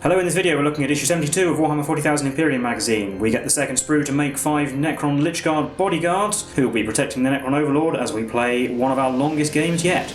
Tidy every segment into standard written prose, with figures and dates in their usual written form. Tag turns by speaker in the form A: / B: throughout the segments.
A: Hello, in this video we're looking at issue 72 of Warhammer 40,000 Imperium magazine. We get the second sprue to make 5 Necron Lychguard bodyguards, who will be protecting the Necron Overlord as we play one of our longest games yet.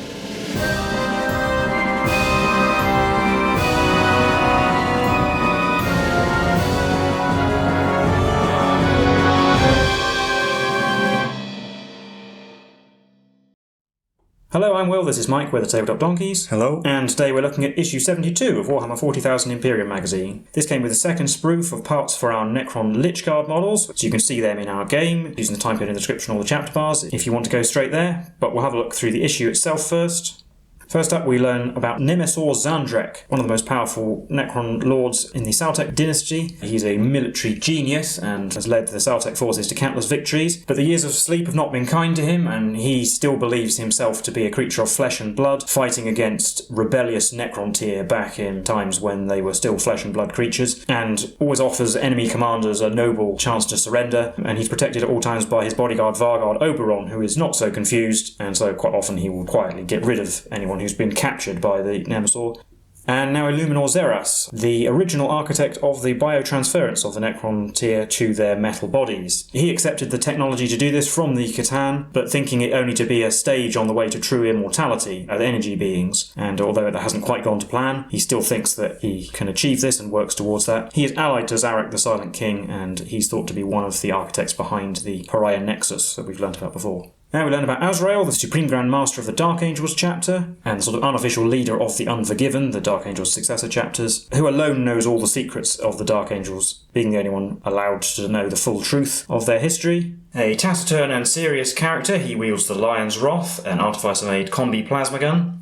A: Hello, I'm Will, this is Mike, we're the Tabletop Donkeys.
B: Hello.
A: And today we're looking at issue 72 of Warhammer 40,000 Imperium magazine. This came with a second sprue of parts for our Necron Lychguard models, so you can see them in our game, using the time code in the description or the chapter bars if you want to go straight there. But we'll have a look through the issue itself first. First up, we learn about Nemesor Zandrek, one of the most powerful Necron lords in the Saltek dynasty. He's a military genius and has led the Saltek forces to countless victories, but the years of sleep have not been kind to him, and he still believes himself to be a creature of flesh and blood, fighting against rebellious Necron tier back in times when they were still flesh and blood creatures, and always offers enemy commanders a noble chance to surrender, and he's protected at all times by his bodyguard Vargard Oberon, who is not so confused, and so quite often he will quietly get rid of anyone who's been captured by the Nemesor. And now Illuminor Xeras, the original architect of the biotransference of the Necron tier to their metal bodies. He accepted the technology to do this from the Catan, but thinking it only to be a stage on the way to true immortality as energy beings. And although that hasn't quite gone to plan, he still thinks that he can achieve this and works towards that. He is allied to Zarek the Silent King, and he's thought to be one of the architects behind the Pariah Nexus that we've learnt about before. Now we learn about Azrael, the Supreme Grand Master of the Dark Angels chapter, and the sort of unofficial leader of the Unforgiven, the Dark Angels successor chapters, who alone knows all the secrets of the Dark Angels, being the only one allowed to know the full truth of their history. A taciturn and serious character, he wields the Lion's Wrath, an artificer-made combi plasma gun.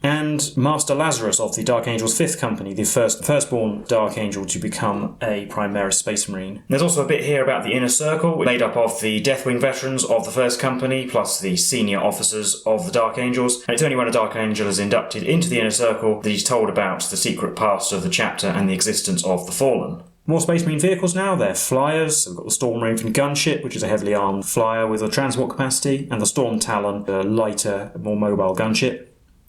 A: And Master Lazarus of the Dark Angels 5th Company, the firstborn Dark Angel to become a Primaris Space Marine. There's also a bit here about the Inner Circle, made up of the Deathwing veterans of the 1st Company, plus the senior officers of the Dark Angels. And it's only when a Dark Angel is inducted into the Inner Circle that he's told about the secret past of the chapter and the existence of the Fallen. More Space Marine vehicles now, they're flyers. We've got the Storm Raven gunship, which is a heavily armed flyer with a transport capacity, and the Storm Talon, a lighter, more mobile gunship.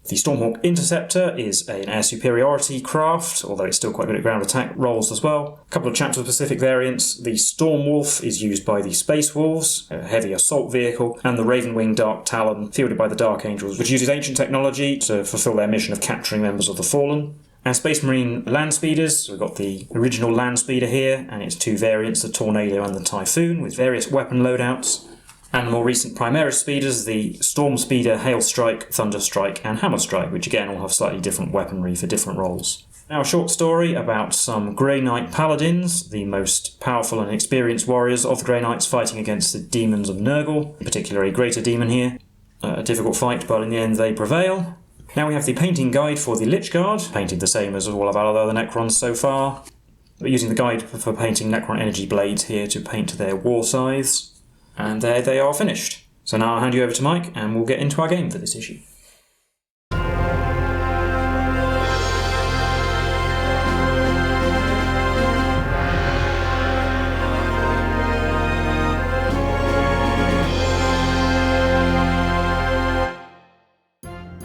A: The Stormhawk Interceptor is an air superiority craft, although it's still quite good at ground attack rolls as well. A couple of chapter-specific variants. The Stormwolf is used by the Space Wolves, a heavy assault vehicle, and the Ravenwing Dark Talon, fielded by the Dark Angels, which uses ancient technology to fulfill their mission of capturing members of the Fallen. And Space Marine land speeders, we've got the original land speeder here, and its 2 variants, the Tornado and the Typhoon, with various weapon loadouts. And the more recent Primaris speeders, the Storm Speeder, Hail Strike, Thunder Strike, and Hammer Strike, which again all have slightly different weaponry for different roles. Now a short story about some Grey Knight Paladins, the most powerful and experienced warriors of the Grey Knights fighting against the demons of Nurgle, in particular a greater demon here. A difficult fight, but in the end they prevail. Now we have the painting guide for the Lychguard, painted the same as all of our other Necrons so far, but using the guide for painting Necron energy blades here to paint their war scythes. And there they are finished. So now I'll hand you over to Mike and we'll get into our game for this issue.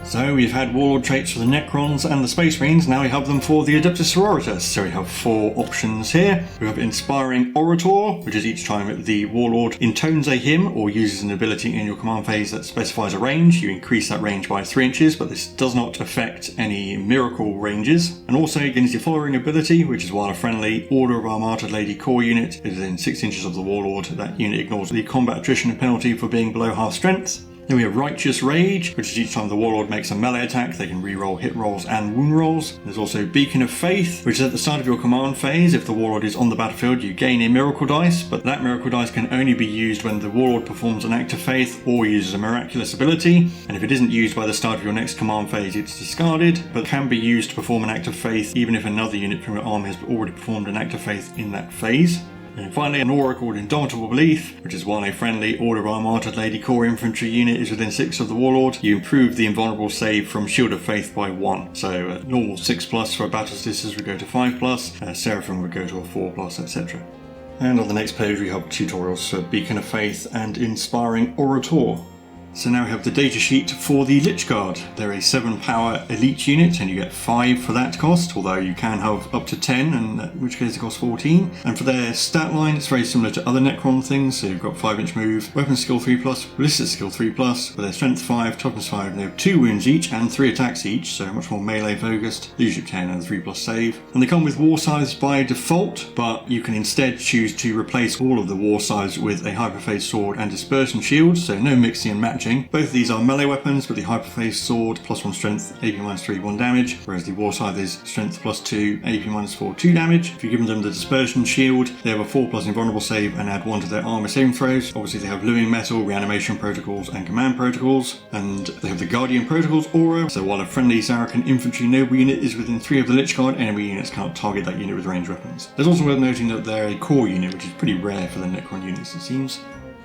B: So we've had Warlord Traits for the Necrons and the Space Marines, now we have them for the Adepta Sororitas. So we have 4 options here. We have Inspiring Orator, which is each time the Warlord intones a hymn or uses an ability in your command phase that specifies a range. You increase that range by 3 inches, but this does not affect any miracle ranges. And also it gains the following ability, which is while a friendly Order of our Martyred Lady core unit is within 6 inches of the Warlord, that unit ignores the combat attrition penalty for being below half strength. Then we have Righteous Rage, which is each time the Warlord makes a melee attack, they can reroll hit rolls and wound rolls. There's also Beacon of Faith, which is at the start of your command phase. If the Warlord is on the battlefield, you gain a miracle dice, but that miracle dice can only be used when the Warlord performs an act of faith or uses a miraculous ability. And if it isn't used by the start of your next command phase, it's discarded, but can be used to perform an act of faith even if another unit from your army has already performed an act of faith in that phase. And finally, an aura called Indomitable Belief, which is while a friendly Order of our Martyred Lady core infantry unit is within 6 of the Warlord, you improve the invulnerable save from Shield of Faith by 1. So normal 6+, for Battle Statistics would go to 5+, Seraphim would go to a 4+, etc. And on the next page we have tutorials for Beacon of Faith and Inspiring Orator. So now we have the datasheet for the Lychguard. They're a 7 power elite unit and you get 5 for that cost, although you can have up to 10, and in which case it costs 14. And for their stat line, it's very similar to other Necron things. So you've got 5-inch move, weapon skill 3+, ballistic skill 3+, with their strength 5, toughness 5, and they have 2 wounds each and 3 attacks each, so much more melee focused, leadership 10 and 3+ save. And they come with war size by default, but you can instead choose to replace all of the war size with a hyperphase sword and dispersion shield, so no mixing and matching. Both of these are melee weapons, with the hyperphase sword +1 strength, AP -3, 1 damage, whereas the war scythe is strength +2, AP -4, 2 damage. If you give them the dispersion shield, they have a 4+ invulnerable save and add 1 to their armor saving throws. Obviously they have living metal, reanimation protocols and command protocols, and they have the guardian protocols aura, so while a friendly Saracen infantry noble unit is within 3 of the Lychguard, enemy units cannot target that unit with ranged weapons. There's also worth noting that they're a core unit, which is pretty rare for the Necron units it seems.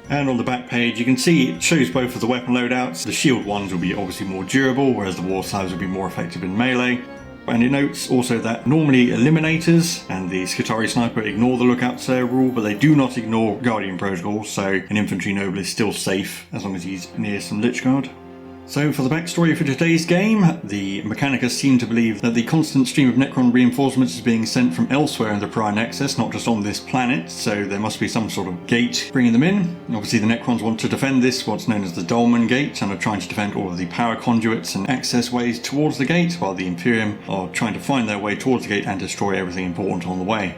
B: And on the back page you can see it shows both of the weapon loadouts. The shield ones will be obviously more durable, whereas the war scythes will be more effective in melee. And it notes also that normally Eliminators and the Skitarii Sniper ignore the Lookout Sir rule, but they do not ignore Guardian Protocols, so an infantry noble is still safe as long as he's near some Lychguard. So for the backstory for today's game, the Mechanicus seem to believe that the constant stream of Necron reinforcements is being sent from elsewhere in the Prior Nexus, not just on this planet, so there must be some sort of gate bringing them in. Obviously the Necrons want to defend this, what's known as the Dolmen Gate, and are trying to defend all of the power conduits and access ways towards the gate, while the Imperium are trying to find their way towards the gate and destroy everything important on the way.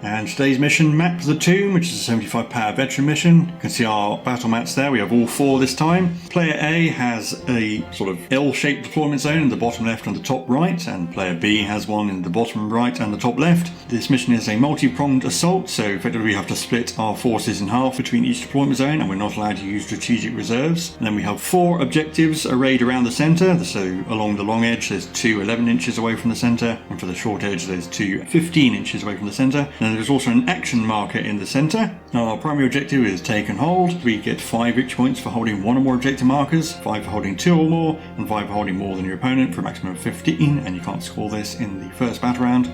B: And today's mission, Map to the Tomb, which is a 75 power veteran mission. You can see our battle mats there, we have all 4 this time. Player A has a sort of L-shaped deployment zone in the bottom left and the top right, and player B has one in the bottom right and the top left. This mission is a multi-pronged assault, so effectively we have to split our forces in half between each deployment zone, and we're not allowed to use strategic reserves. And then we have 4 objectives arrayed around the centre, so along the long edge there's 2 11 inches away from the centre, and for the short edge there's 2 15 inches away from the centre. And there's also an action marker in the centre. Our primary objective is take and hold. We get 5 victory points for holding 1 or more objective markers, 5 for holding 2 or more, and 5 for holding more than your opponent for a maximum of 15, and you can't score this in the first battle round.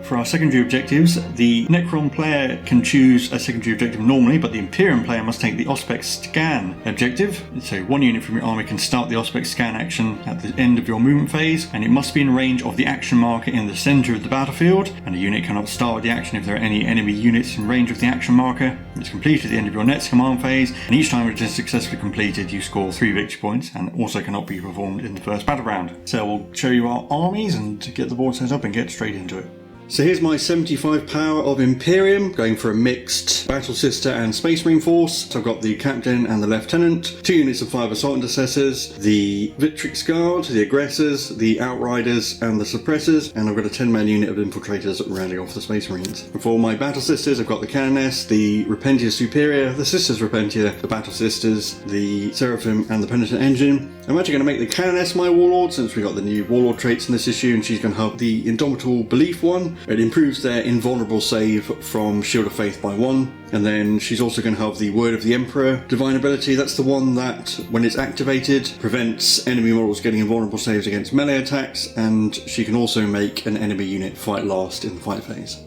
B: For our secondary objectives, the Necron player can choose a secondary objective normally, but the Imperium player must take the Auspex Scan objective. So 1 unit from your army can start the Auspex Scan action at the end of your movement phase, and it must be in range of the action marker in the centre of the battlefield, and a unit cannot start the action if there are any enemy units in range of the action marker. It's completed at the end of your next command phase, and each time it is successfully completed you score 3 victory points, and also cannot be performed in the first battle round. So we'll show you our armies and get the board set up and get straight into it. So here's my 75 power of Imperium, going for a mixed Battle Sister and Space Marine force. So I've got the Captain and the Lieutenant, 2 units of 5 Assault Intercessors, the Victrix Guard, the Aggressors, the Outriders and the Suppressors, and I've got a 10-man unit of Infiltrators rounding off the Space Marines. And for my Battle Sisters, I've got the Canoness, the Repentia Superior, the Sisters Repentia, the Battle Sisters, the Seraphim and the Penitent Engine. I'm actually going to make the Canoness my Warlord, since we got the new Warlord traits in this issue, and she's going to have the Indomitable Belief one. It improves their invulnerable save from Shield of Faith by 1, and then she's also going to have the Word of the Emperor divine ability. That's the one that, when it's activated, prevents enemy models getting invulnerable saves against melee attacks, and she can also make an enemy unit fight last in the fight phase.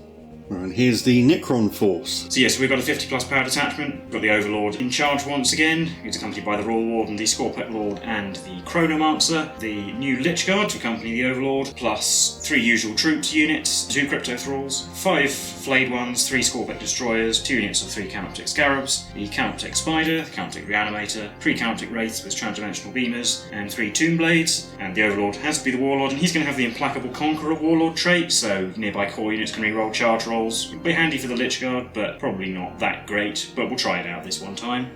B: And here's the Necron force.
A: So yes, we've got a 50+ power detachment. We've got the Overlord in charge once again, who's accompanied by the Royal Warden, the Scorpec Lord and the Chronomancer. The new Lychguard to accompany the Overlord, plus 3 usual troops units, 2 Crypto Thralls, 5 Flayed Ones, 3 Scorpec Destroyers, 2 units of 3 Canoptic Scarabs, the Canoptic Spider, the Canoptic Reanimator, 3 Canoptic Wraiths with Transdimensional Beamers, and 3 Tomb Blades. And the Overlord has to be the Warlord, and he's going to have the Implacable Conqueror Warlord trait, so nearby core units can re-roll charge rolls. It'll be handy for the Lychguard, but probably not that great, but we'll try it out this one time.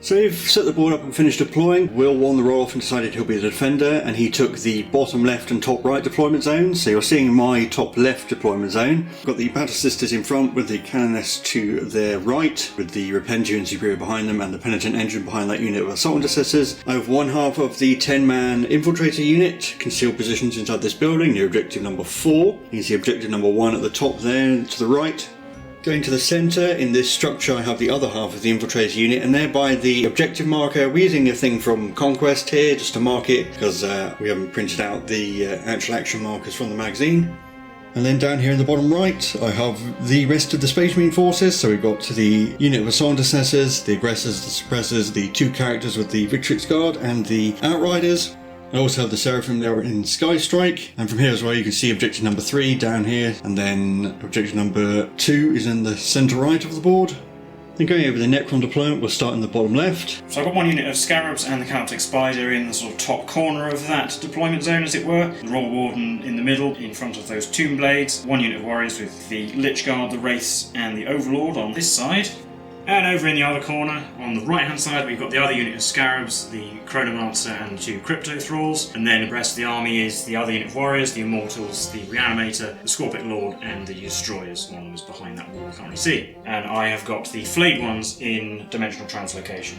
B: So we've set the board up and finished deploying. Will won the roll off and decided he'll be the defender, and he took the bottom left and top right deployment zones. So you're seeing my top left deployment zone. I've got the Battle Sisters in front with the Canoness to their right, with the Repentia and Superior behind them and the Penitent Engine behind that unit of Assault Intercessors. I have 1/2 of the 10-man Infiltrator unit, concealed positions inside this building, near objective number 4. You can see objective number 1 at the top there to the right. Going to the centre, in this structure I have the other half of the Infiltrator unit, and thereby the objective marker. We're using a thing from Conquest here just to mark it, because we haven't printed out the actual action markers from the magazine. And then down here in the bottom right, I have the rest of the Space Marine forces. So we've got the unit of Assault Intercessors, the Aggressors, the Suppressors, the 2 characters with the Victrix Guard, and the Outriders. I also have the Seraphim there in Sky Strike. And from here as well, you can see objective number 3 down here. And then objective number 2 is in the centre right of the board. Then going over the Necron deployment, we'll start in the bottom left.
A: So I've got one unit of Scarabs and the Canoptic Spider in the sort of top corner of that deployment zone, as it were. The Royal Warden in the middle, in front of those Tomb Blades. One unit of Warriors with the Lychguard, the Wraiths, and the Overlord on this side. And over in the other corner, on the right hand side, we've got the other unit of Scarabs, the Chronomancer and 2 Crypto Thralls. And then the rest of the army is the other unit of Warriors, the Immortals, the Reanimator, the Scorpic Lord, and the Destroyers. One of them is behind that wall, you can't really see. And I have got the Flayed ones in Dimensional Translocation.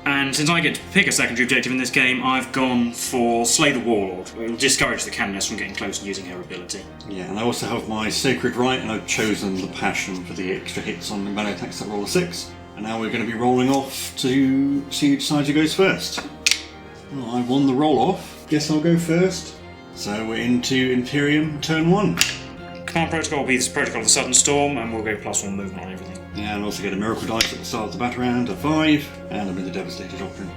A: And since I get to pick a secondary objective in this game, I've gone for Slay the Warlord. It will discourage the Canoness from getting close and using her ability.
B: Yeah, and I also have my Sacred Right, and I've chosen the Passion for the extra hits on the melee attacks that roll a 6. And now we're going to be rolling off to see who decides who goes first. Well, I won the roll off. Guess I'll go first. So we're into Imperium turn 1.
A: Command protocol will be this protocol of the Sudden Storm, and we'll go +1 movement on everything.
B: Yeah, and also get a Miracle Dice at the start of the battle round, a 5, and I'm in the Devastated option.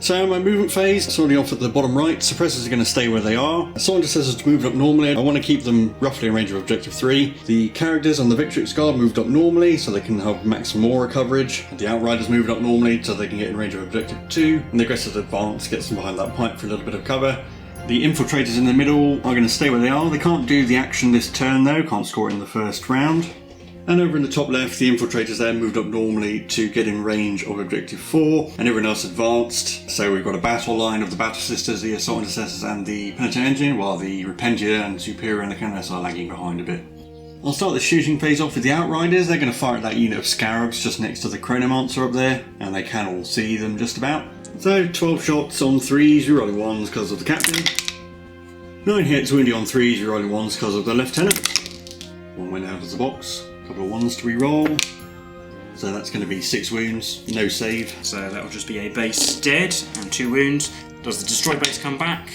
B: So my movement phase, starting off at the bottom right, suppressors are going to stay where they are. Assault Intercessors moved up normally. I want to keep them roughly in range of objective 3. The characters on the Victrix Guard moved up normally, so they can have maximum aura coverage. The Outriders moved up normally, so they can get in range of objective 2. And the Aggressors advance, gets them behind that pipe for a little bit of cover. The Infiltrators in the middle are going to stay where they are. They can't do the action this turn though, can't score it in the first round. And over in the top left, the Infiltrators there moved up normally to get in range of Objective 4, and everyone else advanced. So we've got a battle line of the Battle Sisters, the Assault Intercessors and the Penitent Engine, while the Repentia and Superior and the Canoness are lagging behind a bit. I'll start the shooting phase off with the Outriders. They're going to fire at that unit of Scarabs just next to the Chronomancer up there, and they can all see them just about. So 12 shots on 3s, you're rolling 1s because of the Captain. 9 hits wounding on 3s, you're rolling 1s because of the Lieutenant. 1 went out of the box. Couple of 1s to re-roll. So that's going to be 6 wounds, no save.
A: So that'll just be a base dead and 2 wounds. Does the destroy base come back?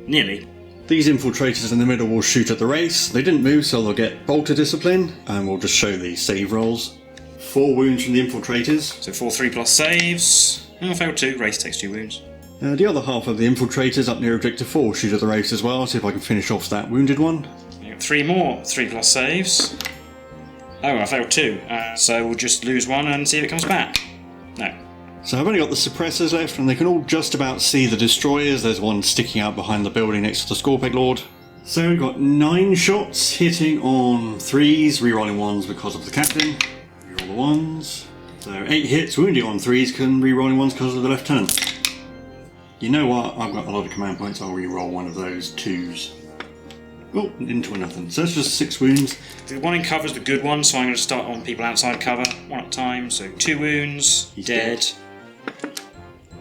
A: Nearly.
B: These Infiltrators in the middle will shoot at the race. They didn't move, so they'll get Bolter Discipline, and we'll just show the save rolls. 4 wounds from the Infiltrators.
A: So 4 3+ saves. Oh, failed 2. Race takes 2 wounds.
B: The other half of the Infiltrators up near Objective 4 will shoot at the race as well. See if I can finish off that wounded one.
A: You got 3 more 3+ saves. Oh, I failed 2. So we'll just lose 1 and see if it comes back. No.
B: So I've only got the Suppressors left, and they can all just about see the Destroyers. There's one sticking out behind the building next to the Scorpic Lord. So we've got 9 shots hitting on 3s, re-rolling 1s because of the Captain. Re-roll the 1s. So 8 hits wounding on 3s, can re-rolling 1s because of the Lieutenant. You know what? I've got a lot of command points. I'll re-roll one of those 2s. Oh, into a nothing. So that's just 6 wounds.
A: The one in cover is the good one, so I'm going to start on people outside cover, 1 at a time. So 2 wounds,
B: He's
A: dead.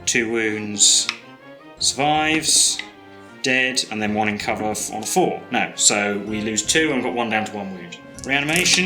A: 2 wounds, survives, dead, and then 1 in cover on a 4. No, so we lose 2 and we've got 1 down to 1 wound. Reanimation.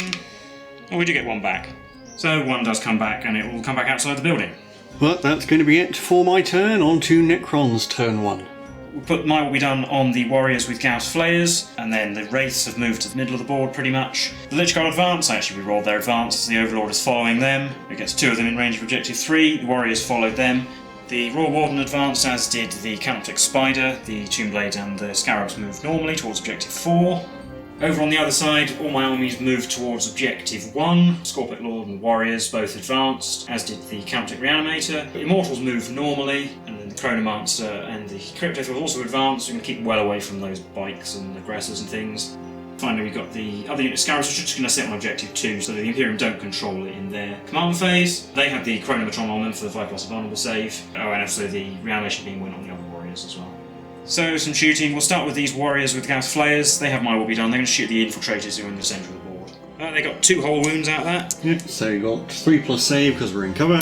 A: Oh, we do get 1 back. So 1 does come back, and it will come back outside the building.
B: But that's going to be it for my turn. On to Necron's turn 1.
A: We'll put my will be done on the Warriors with Gauss Flayers, and then the Wraiths have moved to the middle of the board pretty much. The Lychguard advance, actually we rolled their advance, the Overlord is following them. It gets 2 of them in range of objective 3, the Warriors followed them. The Royal Warden advanced, as did the Canoptic Spider, the Tomb Blade and the Scarabs moved normally towards objective 4. Over on the other side, all my armies moved towards objective 1. Scorpic Lord and Warriors both advanced, as did the Canoptic Reanimator. The Immortals moved normally, and then the Chronomancer and the Crypto Thralls also advanced. We're going to keep well away from those bikes and aggressors and things. Finally, we've got the other unit of Scarabs, which are just going to sit on objective 2, so the Imperium don't control it in their command phase. They have the Chronomatron on them for the 5+ vulnerable save. Oh, and also the Reanimation beam went on the other Warriors as well. So, some shooting. We'll start with these Warriors with Gauss Flayers. They have my will be done. They're going to shoot the Infiltrators who are in the centre of the board. They got 2 whole wounds out of that.
B: Yep, so you got 3+ save because we're in cover.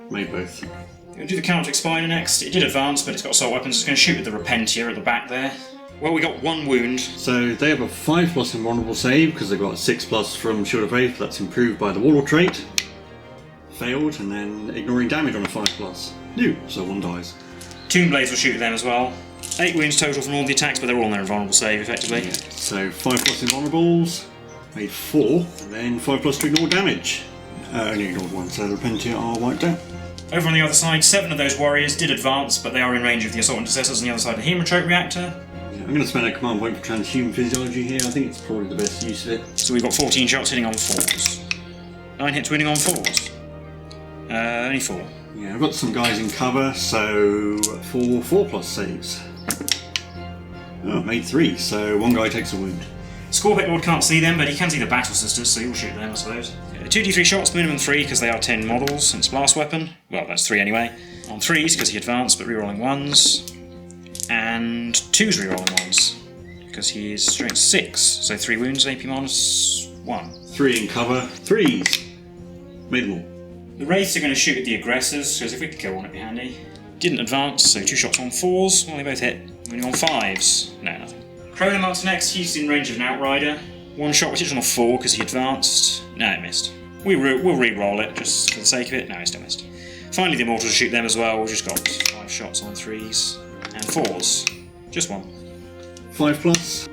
B: Made both.
A: We're going to do the Canoptic Spider next. It did advance, but it's got assault weapons. It's going to shoot with the Repentia at the back there. Well, we got 1 wound.
B: So they have a 5+ invulnerable save because they've got a 6+ from Shield of Faith. That's improved by the Warlord Trait. Failed, and then ignoring damage on a 5+. No, so 1 dies.
A: Tomb Blades will shoot at them as well. 8 wounds total from all the attacks, but they're all on their invulnerable save, effectively.
B: Yeah. So 5+ invulnerables, made 4, and then 5+ to ignore damage. Only ignored 1, so the penalty are wiped out.
A: Over on the other side, 7 of those warriors did advance, but they are in range of the assault intercessors on the other side of the hematite reactor.
B: Yeah, I'm going to spend a command point for transhuman physiology here. I think it's probably the best use of it.
A: So we've got 14 shots hitting on 4s. 9 hits winning on 4s. Only 4.
B: Yeah, I've got some guys in cover, so 4+ saves. Oh, made 3, so 1 guy takes a wound.
A: Scorpic Lord can't see them, but he can see the Battle Sisters, so he'll shoot them, I suppose. 2d3 shots, minimum 3, because they are 10 models since blast weapon. Well, that's 3 anyway. On 3s, because he advanced, but rerolling 1s. And 2s rerolling 1s, because he is strength 6, so 3 wounds, AP minus 1.
B: 3 in cover, 3s. Made them all.
A: The Wraiths are going to shoot at the aggressors, because if we could kill one, it'd be handy. Didn't advance, so 2 shots on 4s. Well, they both hit. Winning on 5s. No, nothing. Chronomancer next, he's in range of an Outrider. 1 shot, which is on a 4 because he advanced. No, it missed. We'll re-roll it just for the sake of it. No, it still missed. Finally, the Immortals shoot them as well. We've just got 5 shots on 3s and 4s. Just 1.
B: 5+?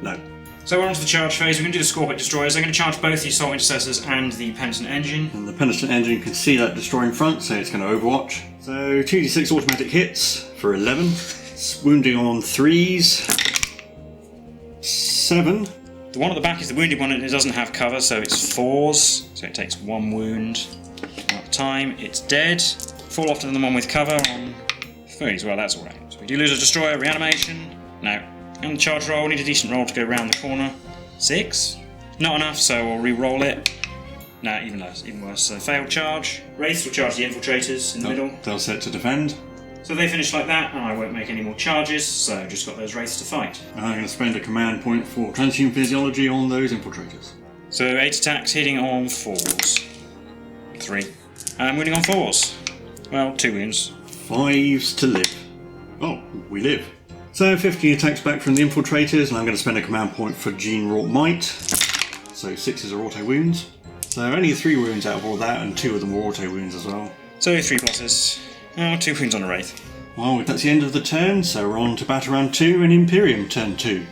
B: No.
A: So we're on to the charge phase. We're going to do the Scorpic Destroyers. They're going to charge both the Assault Intercessors and the Penitent Engine.
B: And the Penitent Engine can see that destroying front, so it's going to overwatch. So 2d6 automatic hits for 11. It's wounding on 3s. 7.
A: The one at the back is the wounded one and it doesn't have cover, so it's 4s. So it takes 1 wound at the time. It's dead. Fall off to the one with cover on 3s. Well, that's alright. So we do lose a Destroyer. Reanimation. No. And the charge roll. Need a decent roll to go around the corner. 6. Not enough, so we'll re-roll it. No, even less, even worse. So failed charge. Wraiths will charge the Infiltrators in the middle.
B: They'll set to defend.
A: So they finish like that, and I won't make any more charges, so just got those Wraiths to fight.
B: And I'm going to spend a command point for transhuman physiology on those Infiltrators.
A: So 8 attacks hitting on 4s. 3. And winning on 4s. Well, 2 wounds.
B: 5s to live. Oh, we live. So 15 attacks back from the Infiltrators, and I'm going to spend a command point for Gene-Wrought Might. So 6s are auto wounds. So only 3 wounds out of all that, and 2 of them were auto wounds as well.
A: So 3 pluses. Oh, 2 wounds on a Wraith.
B: Well, that's the end of the turn, so we're on to Battle Round 2 and Imperium turn 2.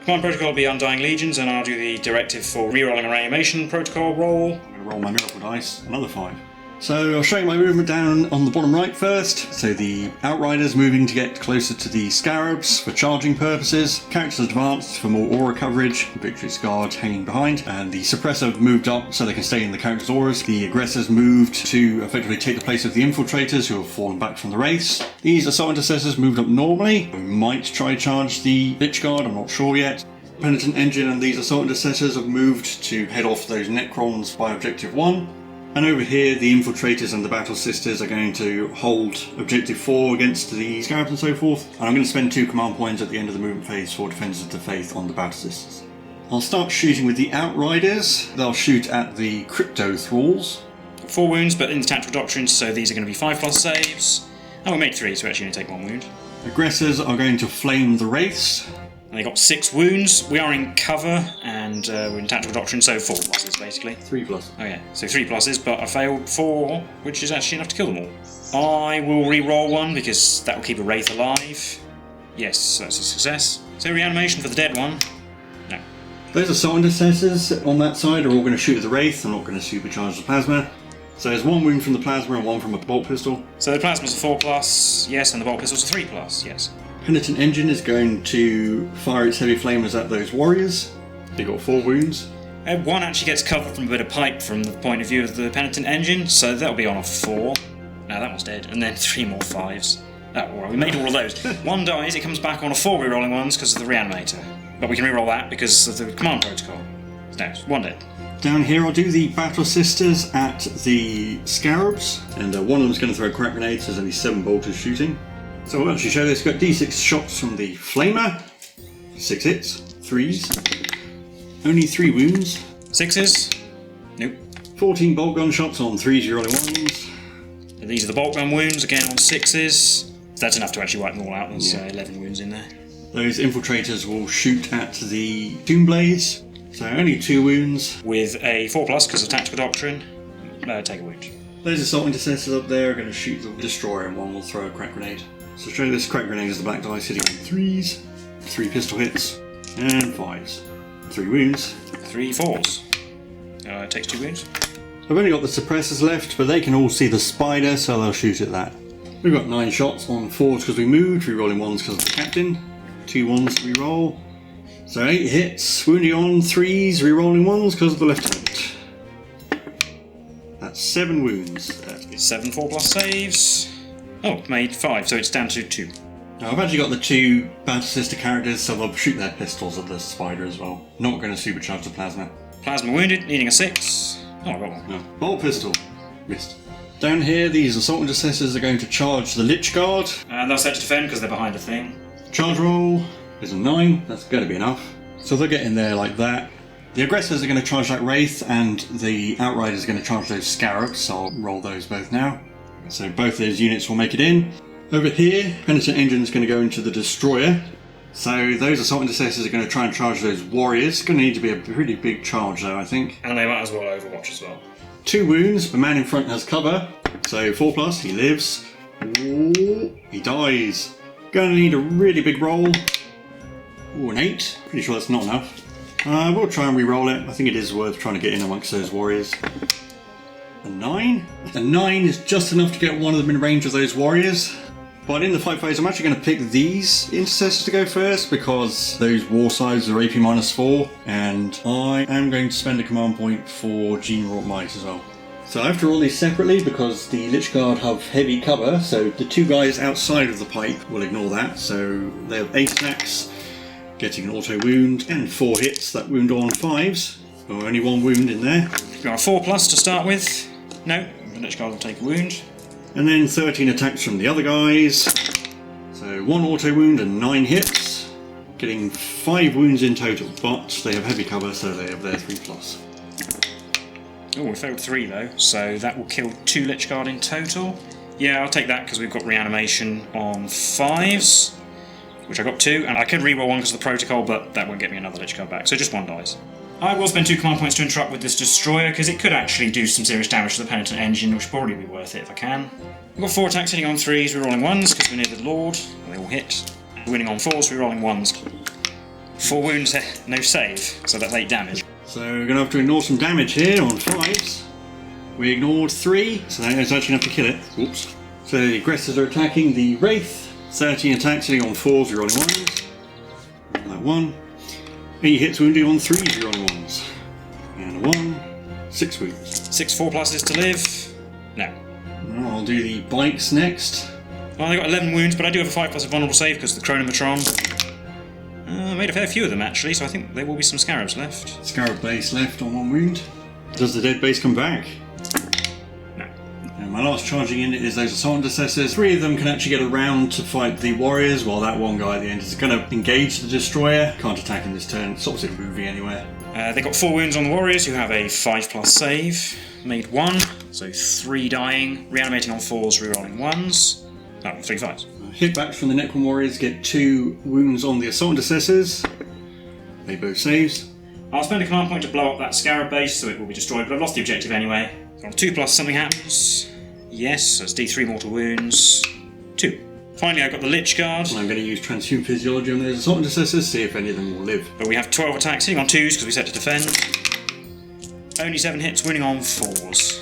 A: Command protocol will be Undying Legions, and I'll do the directive for rerolling a reanimation protocol roll.
B: I'm going to roll my miracle dice, another 5. So I'll show you my movement down on the bottom right first. So the Outriders moving to get closer to the Scarabs for charging purposes. Characters advanced for more aura coverage. Victory's Guard hanging behind. And the Suppressor moved up so they can stay in the characters' auras. The Aggressors moved to effectively take the place of the Infiltrators who have fallen back from the Wraiths. These Assault Intercessors moved up normally. We might try charge the Lychguard, I'm not sure yet. Penitent Engine and these Assault Intercessors have moved to head off those Necrons by Objective 1. And over here, the Infiltrators and the Battle Sisters are going to hold Objective 4 against the Scarabs and so forth. And I'm going to spend 2 command points at the end of the movement phase for Defenders of the Faith on the Battle Sisters. I'll start shooting with the Outriders. They'll shoot at the Crypto Thralls.
A: 4 wounds, but in the Tactical Doctrines, so these are going to be 5+ saves. And we made 3, so we actually only take 1 wound.
B: Aggressors are going to flame the Wraiths.
A: And they got 6 wounds. We are in cover, and we're in Tactical Doctrine, so 4 pluses, basically.
B: 3+.
A: Oh yeah, so 3 pluses, but I failed 4, which is actually enough to kill them all. I will re-roll 1, because that will keep a Wraith alive. Yes, that's a success. So reanimation for the dead one. No.
B: Those Assault Intercessors on that side are all going to shoot at the Wraith. I'm not going to supercharge the Plasma. So there's 1 wound from the Plasma and 1 from a bolt pistol.
A: So the Plasma's a 4+, yes, and the bolt pistol's a 3+, yes.
B: Penitent Engine is going to fire its heavy flamers at those warriors. They got 4 wounds.
A: 1 actually gets covered from a bit of pipe from the point of view of the Penitent Engine, so that'll be on a 4. No, that one's dead. And then 3 more 5s. Oh, alright, we made all of those. 1 dies, it comes back on a 4 rerolling ones because of the Reanimator. But we can reroll that because of the command protocol. No, 1 dead.
B: Down here I'll do the Battle Sisters at the Scarabs. And one of them's going to throw crack grenades, so there's only 7 bolters shooting. So I'll actually show this. Got D6 shots from the Flamer. 6 hits. 3s. Only 3 wounds.
A: 6s. Nope.
B: 14 bolt gun shots on 3s rolling 1s.
A: And these are the bolt gun wounds, again on 6s. That's enough to actually wipe them all out. There's 11 wounds in there.
B: Those Infiltrators will shoot at the Tomb Blades. So only 2 wounds.
A: With a 4+ because of Tactical Doctrine. Take a wound.
B: Those Assault Intercessors up there are going to shoot the Destroyer and 1 will throw a crack grenade. So show this crack grenade as the black dice hitting on 3s, 3 pistol hits, and 5s. 3 wounds.
A: 3 4s. It takes 2 wounds.
B: I've only got the suppressors left, but they can all see the spider, so they'll shoot at that. We've got 9 shots on 4s because we moved, re-rolling 1s because of the captain, 2 1s re-roll. So 8 hits, wounding on 3s, re-rolling 1s because of the lieutenant. That's 7 wounds.
A: 7 4+ saves. Oh, made 5, so it's down to 2.
B: Now I've actually got the 2 battle sister characters, so they'll shoot their pistols at the spider as well. Not going to supercharge the plasma.
A: Plasma wounded, needing a 6. Oh, I got one.
B: No. Bolt pistol. Missed. Down here, these assault intercessors are going to charge the Lychguard.
A: And they'll set to defend because they're behind a thing.
B: Charge roll is a 9. That's going to be enough. So they'll get in there like that. The aggressors are going to charge that Wraith, and the Outriders are going to charge those Scarabs, so I'll roll those both now. So both those units will make it in. Over here, Penitent Engine is going to go into the Destroyer. So those assault intercessors are going to try and charge those Warriors. It's going to need to be a pretty big charge though, I think.
A: And they might as well overwatch as well.
B: 2 wounds, the man in front has cover. So 4+, he lives. Ooh, he dies. Going to need a really big roll. Ooh, an 8. Pretty sure that's not enough. We'll try and re-roll it. I think it is worth trying to get in amongst those Warriors. A 9. A 9 is just enough to get one of them in range of those Warriors. But in the fight phase, I'm actually going to pick these intercessors to go first because those war sides are AP -4, and I am going to spend a command point for Gene Wrought Might as well. So I have to roll these separately because the Lychguard have heavy cover, so the 2 guys outside of the pipe will ignore that. So they have 8 attacks, getting an auto wound, and 4 hits, that wound on 5s. Oh, only 1 wound in there.
A: We've got a 4+ to start with. No, the Lychguard will take a wound.
B: And then 13 attacks from the other guys. So 1 auto wound and 9 hits. Getting 5 wounds in total, but they have heavy cover, so they have their 3+.
A: Oh, we failed 3 though, so that will kill 2 Lychguard in total. Yeah, I'll take that because we've got reanimation on 5s, which I got 2, and I could reroll 1 because of the protocol, but that won't get me another Lychguard back, so just 1 dies. I will spend 2 command points to interrupt with this Destroyer, because it could actually do some serious damage to the Penitent Engine, which will probably be worth it if I can. We've got 4 attacks hitting on 3s, rerolling 1s, because we're near the Lord, and they all hit. Winning on 4s, rerolling 1s. 4 wounds, no save, so that's 8 damage.
B: So we're going to have to ignore some damage here on 5s. We ignored 3, so that is actually enough to kill it. Oops. So the aggressors are attacking the Wraith. 13 attacks hitting on 4s, rerolling 1s. That 1. 8 hits wounding on 3s, rerolling 1s. And a 1. 6 wounds.
A: 6 4+s to live. No.
B: I'll do the bikes next.
A: Well, they got 11 wounds, but I do have a 5+ vulnerable save because of the Chronometron. I made a fair few of them actually, so I think there will be some Scarabs left.
B: Scarab base left on 1 wound. Does the dead base come back?
A: No.
B: And my last charging unit is those assault intercessors. 3 of them can actually get around to fight the warriors, while that one guy at the end is going to engage the destroyer. Can't attack in this turn, it's opposite moving anywhere.
A: They got 4 wounds on the warriors, who have a 5+ save. Made 1, so 3 dying. Reanimating on 4s, rerolling 1s. Oh, 3 5s.
B: Hitbacks from the Necron warriors get 2 wounds on the assault intercessors. They both saves.
A: I'll spend a command point to blow up that Scarab base, so it will be destroyed, but I've lost the objective anyway. On 2+, something happens. Yes, that's D3 mortal wounds. 2. Finally, I've got the Lychguard.
B: I'm going to use Transhuman Physiology on those assault intercessors, see if any of them will live.
A: But we have 12 attacks hitting on 2s because we set to defend. Only 7 hits, winning on 4s.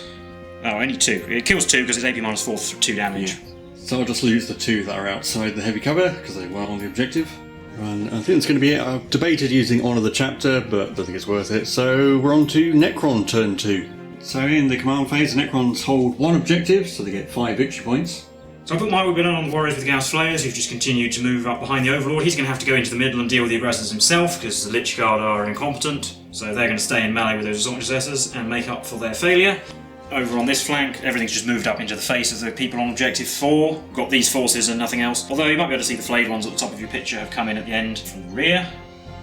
A: Oh, only 2. It kills 2 because it's AP -4 for 2 damage.
B: Yeah. So I'll just lose the 2 that are outside the heavy cover because they weren't on the objective. And I think that's going to be it. I've debated using Honour the Chapter, but I don't think it's worth it. So we're on to Necron turn 2. So in the command phase, the Necrons hold 1 objective, so they get 5 victory points.
A: So I put my weapon on the warriors with the Gauss Flayers, who've just continued to move up behind the Overlord. He's going to have to go into the middle and deal with the aggressors himself, because the Lychguard are incompetent. So they're going to stay in melee with those assault intercessors and make up for their failure. Over on this flank, everything's just moved up into the face of the people on Objective 4. Got these forces and nothing else. Although you might be able to see the flayed ones at the top of your picture have come in at the end from the rear.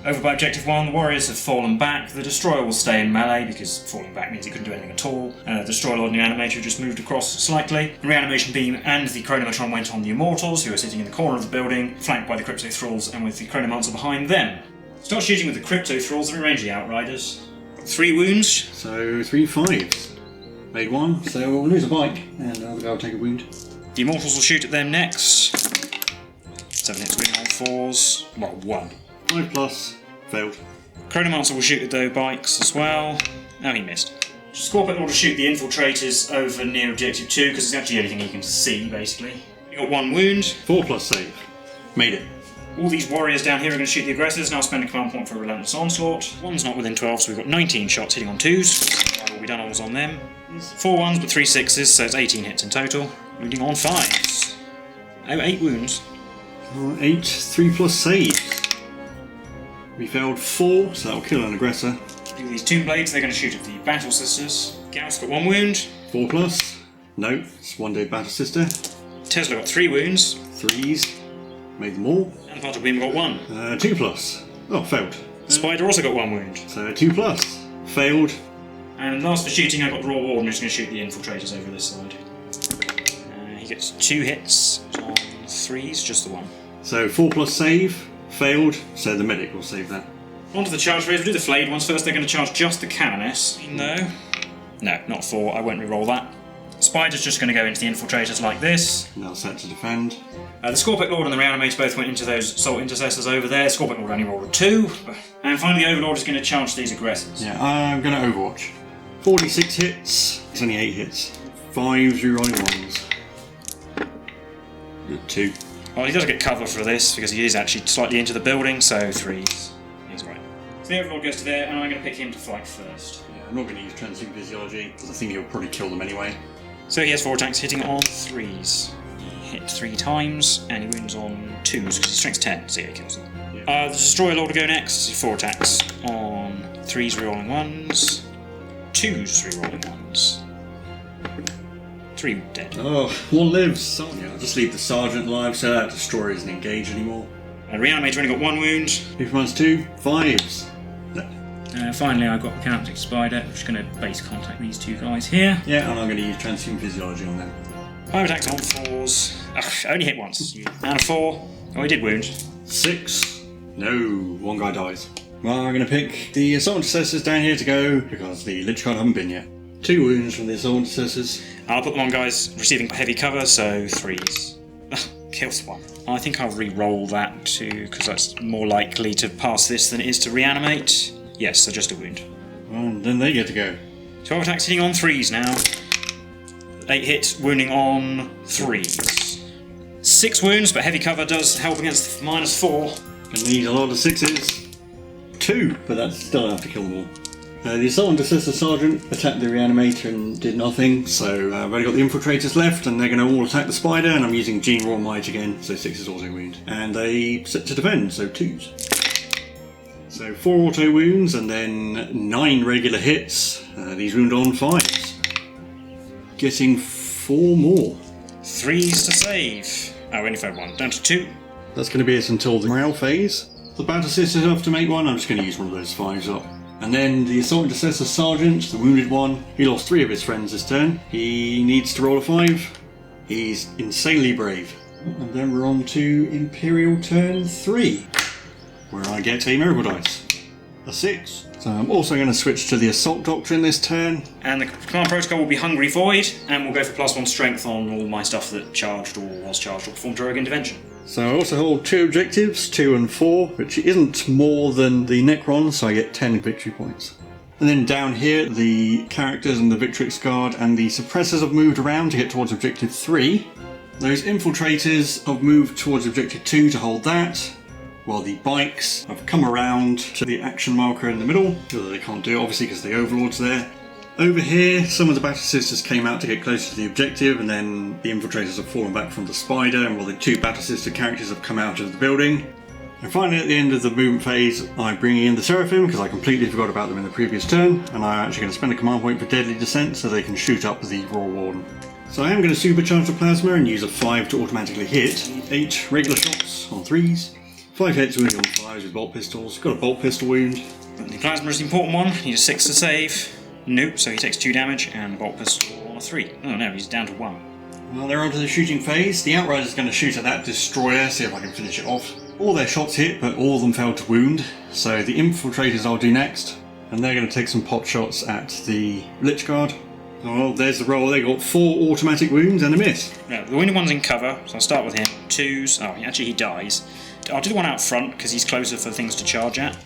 A: Over by Objective 1, the warriors have fallen back. The Destroyer will stay in melee because falling back means he couldn't do anything at all. The Destroyer Lord and the Animator just moved across slightly. The Reanimation Beam and the Chronometron went on the Immortals, who are sitting in the corner of the building, flanked by the Crypto Thralls and with the Chronomancer behind them. Start shooting with the Crypto Thralls and rearrange the Outriders. 3 wounds.
B: So 3 5s. Made 1, so we'll lose a bike, and the other guy will take a wound.
A: The Immortals will shoot at them next. 7 hits, winning on 4s. Well, 1.
B: 5 plus, failed.
A: Chronomancer will shoot the bikes as well. Oh, he missed. Scorpion will shoot the infiltrators over near objective 2 because it's actually the only thing he can see, basically. You got 1 wound.
B: 4 plus save. Made it.
A: All these warriors down here are going to shoot the aggressors, and I'll spend a command point for a relentless onslaught. 1's not within 12, so we've got 19 shots hitting on 2s. I will be done alls on them. 4 1s, but 3 6s, so it's 18 hits in total. Wounding on 5s. Oh, 8 wounds.
B: 8, 3 plus saves. We failed 4, so that'll kill an aggressor.
A: Do these Tomb Blades, they're going to shoot at the Battle Sisters. Gauss got 1 wound.
B: 4 plus. No, it's 1 day Battle Sister.
A: Tesla got 3 wounds.
B: 3s. Made them all.
A: And Part of Beam got 1.
B: 2 plus. Oh, failed.
A: Spider also got 1 wound.
B: So 2 plus. Failed.
A: And last for shooting, I got the Raw Warden who's going to shoot the infiltrators over this side. He gets 2 hits on 3s, just the 1.
B: So 4 plus save. Failed. So the medic will save that.
A: On to the charge phase. We'll do the flayed ones first. They're going to charge just the Canoness. No, not 4. I won't re-roll that. Spider's just going to go into the infiltrators like this.
B: Now set to defend.
A: The Scorpion Lord and the Reanimator both went into those Assault Intercessors over there. Scorpion Lord only rolled a 2. And finally, the Overlord is going to charge these aggressors.
B: Yeah, I'm going to Overwatch. 46 hits. It's only 8 hits. 5 rerolling 1s. Good 2.
A: Well, he does get cover for this because he is actually slightly into the building, so 3s. He's right. So the Overlord goes to there, and I'm going to pick him to fight first.
B: Yeah, I'm not going to use Transient Physiology because I think he'll probably kill them anyway.
A: So he has 4 attacks hitting on 3s. He hit 3 times, and he wounds on 2s because he's strength 10, so he kills them. Yeah. The Destroyer Lord will go next. 4 attacks on 3s rerolling 1s, 2s rerolling 1s. 3 dead.
B: Oh, 1 lives. Oh, yeah, I'll just leave the Sergeant alive so that Destroyer isn't engaged anymore.
A: And Reanimator only got 1 wound.
B: Who commands 2? 5s.
A: Finally, I've got the Captain Spider. I'm just going to base contact these 2 guys here.
B: Yeah, and I'm going to use Transient Physiology on them.
A: 5 attacks on 4s. Ugh, only hit once. And a 4. Oh, he did wound.
B: 6. No, 1 guy dies. Well, I'm going to pick the Assault Intercessors down here to go because the Lychguard haven't been yet. 2 wounds from the Assault Intercessors.
A: I'll put them on guys receiving heavy cover, so 3s. Kills 1. I think I'll re-roll that too, because that's more likely to pass this than it is to reanimate. Yes, so just a wound.
B: And then they get to go.
A: 12 attacks hitting on 3s now. 8 hits, wounding on 3s. 6 wounds, but heavy cover does help against -4.
B: Gonna need a lot of 6s. 2, but that's still enough to kill them all. The Assault Intercessor Sergeant attacked the Reanimator and did nothing, so I've only got the Infiltrators left, and they're going to all attack the Spider, and I'm using Gene Raw Might again, so 6 is also wound. And they set to defend, so 2s. So 4 auto wounds, and then 9 regular hits. These wound on 5s. Getting 4 more.
A: 3s to save. Oh, only failed 1. Down to 2.
B: That's going to be it until the morale phase. The Battle Sisters have to make one, I'm just going to use one of those 5s up. And then the Assault Intercessor Sergeant, the wounded one, he lost 3 of his friends this turn. He needs to roll a 5. He's insanely brave. And then we're on to Imperial turn 3, where I get a Miracle Dice. A 6. So I'm also going to switch to the Assault Doctrine this turn.
A: And the command protocol will be Hungry Void, and we'll go for +1 strength on all my stuff that charged or was charged or performed heroic intervention.
B: So I also hold 2 objectives, 2 and 4, which isn't more than the Necron, so I get 10 victory points. And then down here, the characters and the Victrix Guard and the Suppressors have moved around to get towards objective 3. Those Infiltrators have moved towards objective 2 to hold that, while the bikes have come around to the action marker in the middle, although they can't do it obviously because the Overlord's there. Over here, some of the Battle Sisters came out to get closer to the objective, and then the Infiltrators have fallen back from the Spider, and while the 2 Battle Sister characters have come out of the building. And finally, at the end of the movement phase, I'm bringing in the Seraphim, because I completely forgot about them in the previous turn, and I'm actually going to spend a command point for Deadly Descent so they can shoot up the Raw Warden. So I am going to supercharge the Plasma and use a 5 to automatically hit. 8 regular shots on 3s. 5 hits wounding on 5s with bolt pistols. Got a bolt pistol wound.
A: The Plasma is the important one. Need a 6 to save. Nope, so he takes 2 damage, and the bolt pistol on a 3. Oh no, he's down to 1.
B: Well, they're on to the shooting phase. The Outrider's going to shoot at that Destroyer, see if I can finish it off. All their shots hit, but all of them failed to wound. So the Infiltrators I'll do next, and they're going to take some pot shots at the Lychguard. Oh, well, there's the roll. They got 4 automatic wounds and a miss.
A: No, the wounded one's in cover, so I'll start with him. 2s. Oh, actually he dies. I'll do the one out front because he's closer for things to charge at.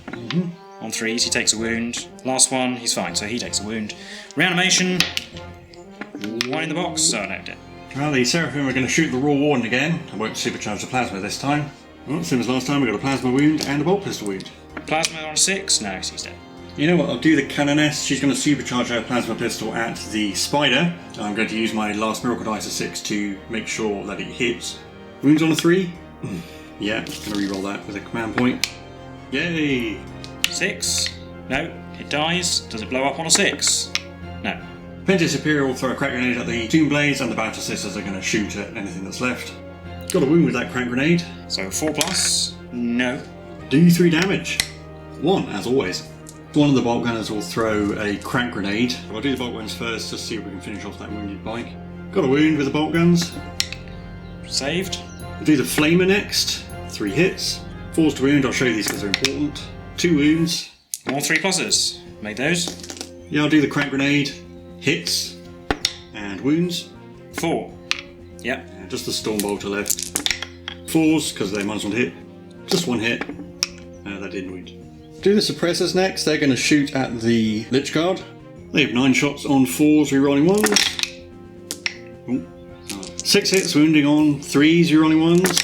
A: On 3s, he takes a wound. Last one, he's fine, so he takes a wound. Reanimation. 1 in the box. Oh, no, dead.
B: Well, the Seraphim are going to shoot the Raw Warden again. I won't supercharge the plasma this time. Well, same as last time, we got a plasma wound and a bolt pistol wound.
A: Plasma on 6. No, he's dead.
B: You know what, I'll do the Canoness. She's going to supercharge her plasma pistol at the spider. I'm going to use my last miracle dice of 6 to make sure that it hits. Wounds on a 3. Yeah, going to reroll that with a command point. Yay!
A: 6. No, it dies. Does it blow up on a 6? No.
B: Penta Superior will throw a crack grenade at the Tomb Blades, and the Battle Sisters are going to shoot at anything that's left. Got a wound with that crack grenade.
A: So 4+. No.
B: Do 3 damage. 1, as always. One of the bolt gunners will throw a crack grenade. I'll do the bolt guns first to see if we can finish off that wounded bike. Got a wound with the bolt guns.
A: Saved.
B: We'll do the flamer next. 3 hits. 4's to wound, I'll show you these because they're important. 2 wounds.
A: More 3+. Made those.
B: Yeah, I'll do the crack grenade. Hits. And wounds.
A: 4. Yep.
B: And just the storm bolter left. 4's because they're -1 to hit. Just 1 hit. That didn't wound. Do the suppressors next. They're going to shoot at the Lychguard. They have 9 shots on 4s, rerolling 1s. Ooh. 6 hits, wounding on 3s, rerolling 1s.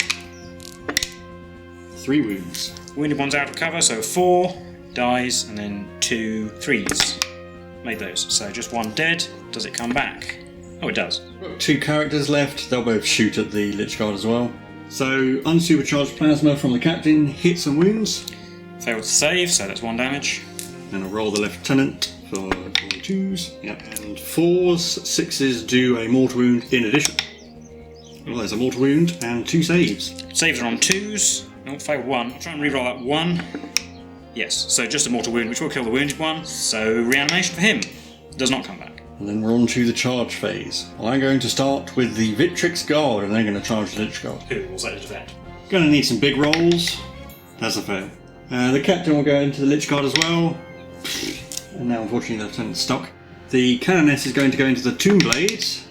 B: 3 wounds.
A: Wounded one's out of cover, so 4 dies, and then 2 3s. Made those. So just 1 dead. Does it come back? Oh, it does.
B: 2 characters left. They'll both shoot at the Lychguard as well. So unsupercharged plasma from the captain, hits and wounds.
A: Failed to save, so that's 1 damage.
B: And I'll roll the lieutenant for 2s. Yep. And 4s, 6s do a mortal wound in addition. Well, there's a mortal wound and 2 saves.
A: Saves are on 2s. Oh, failed 1. I'll try and reroll that 1. Yes, so just a mortal wound, which will kill the wounded one. So reanimation for him. Does not come back.
B: And then we're on to the charge phase. I'm going to start with the Victrix Guard, and they're going to charge the Lychguard.
A: Who will say to defend?
B: Going to need some big rolls. That's a fail. The captain will go into the Lychguard as well. And now, unfortunately, the lieutenant's stuck. The Canoness is going to go into the Tomb Blades.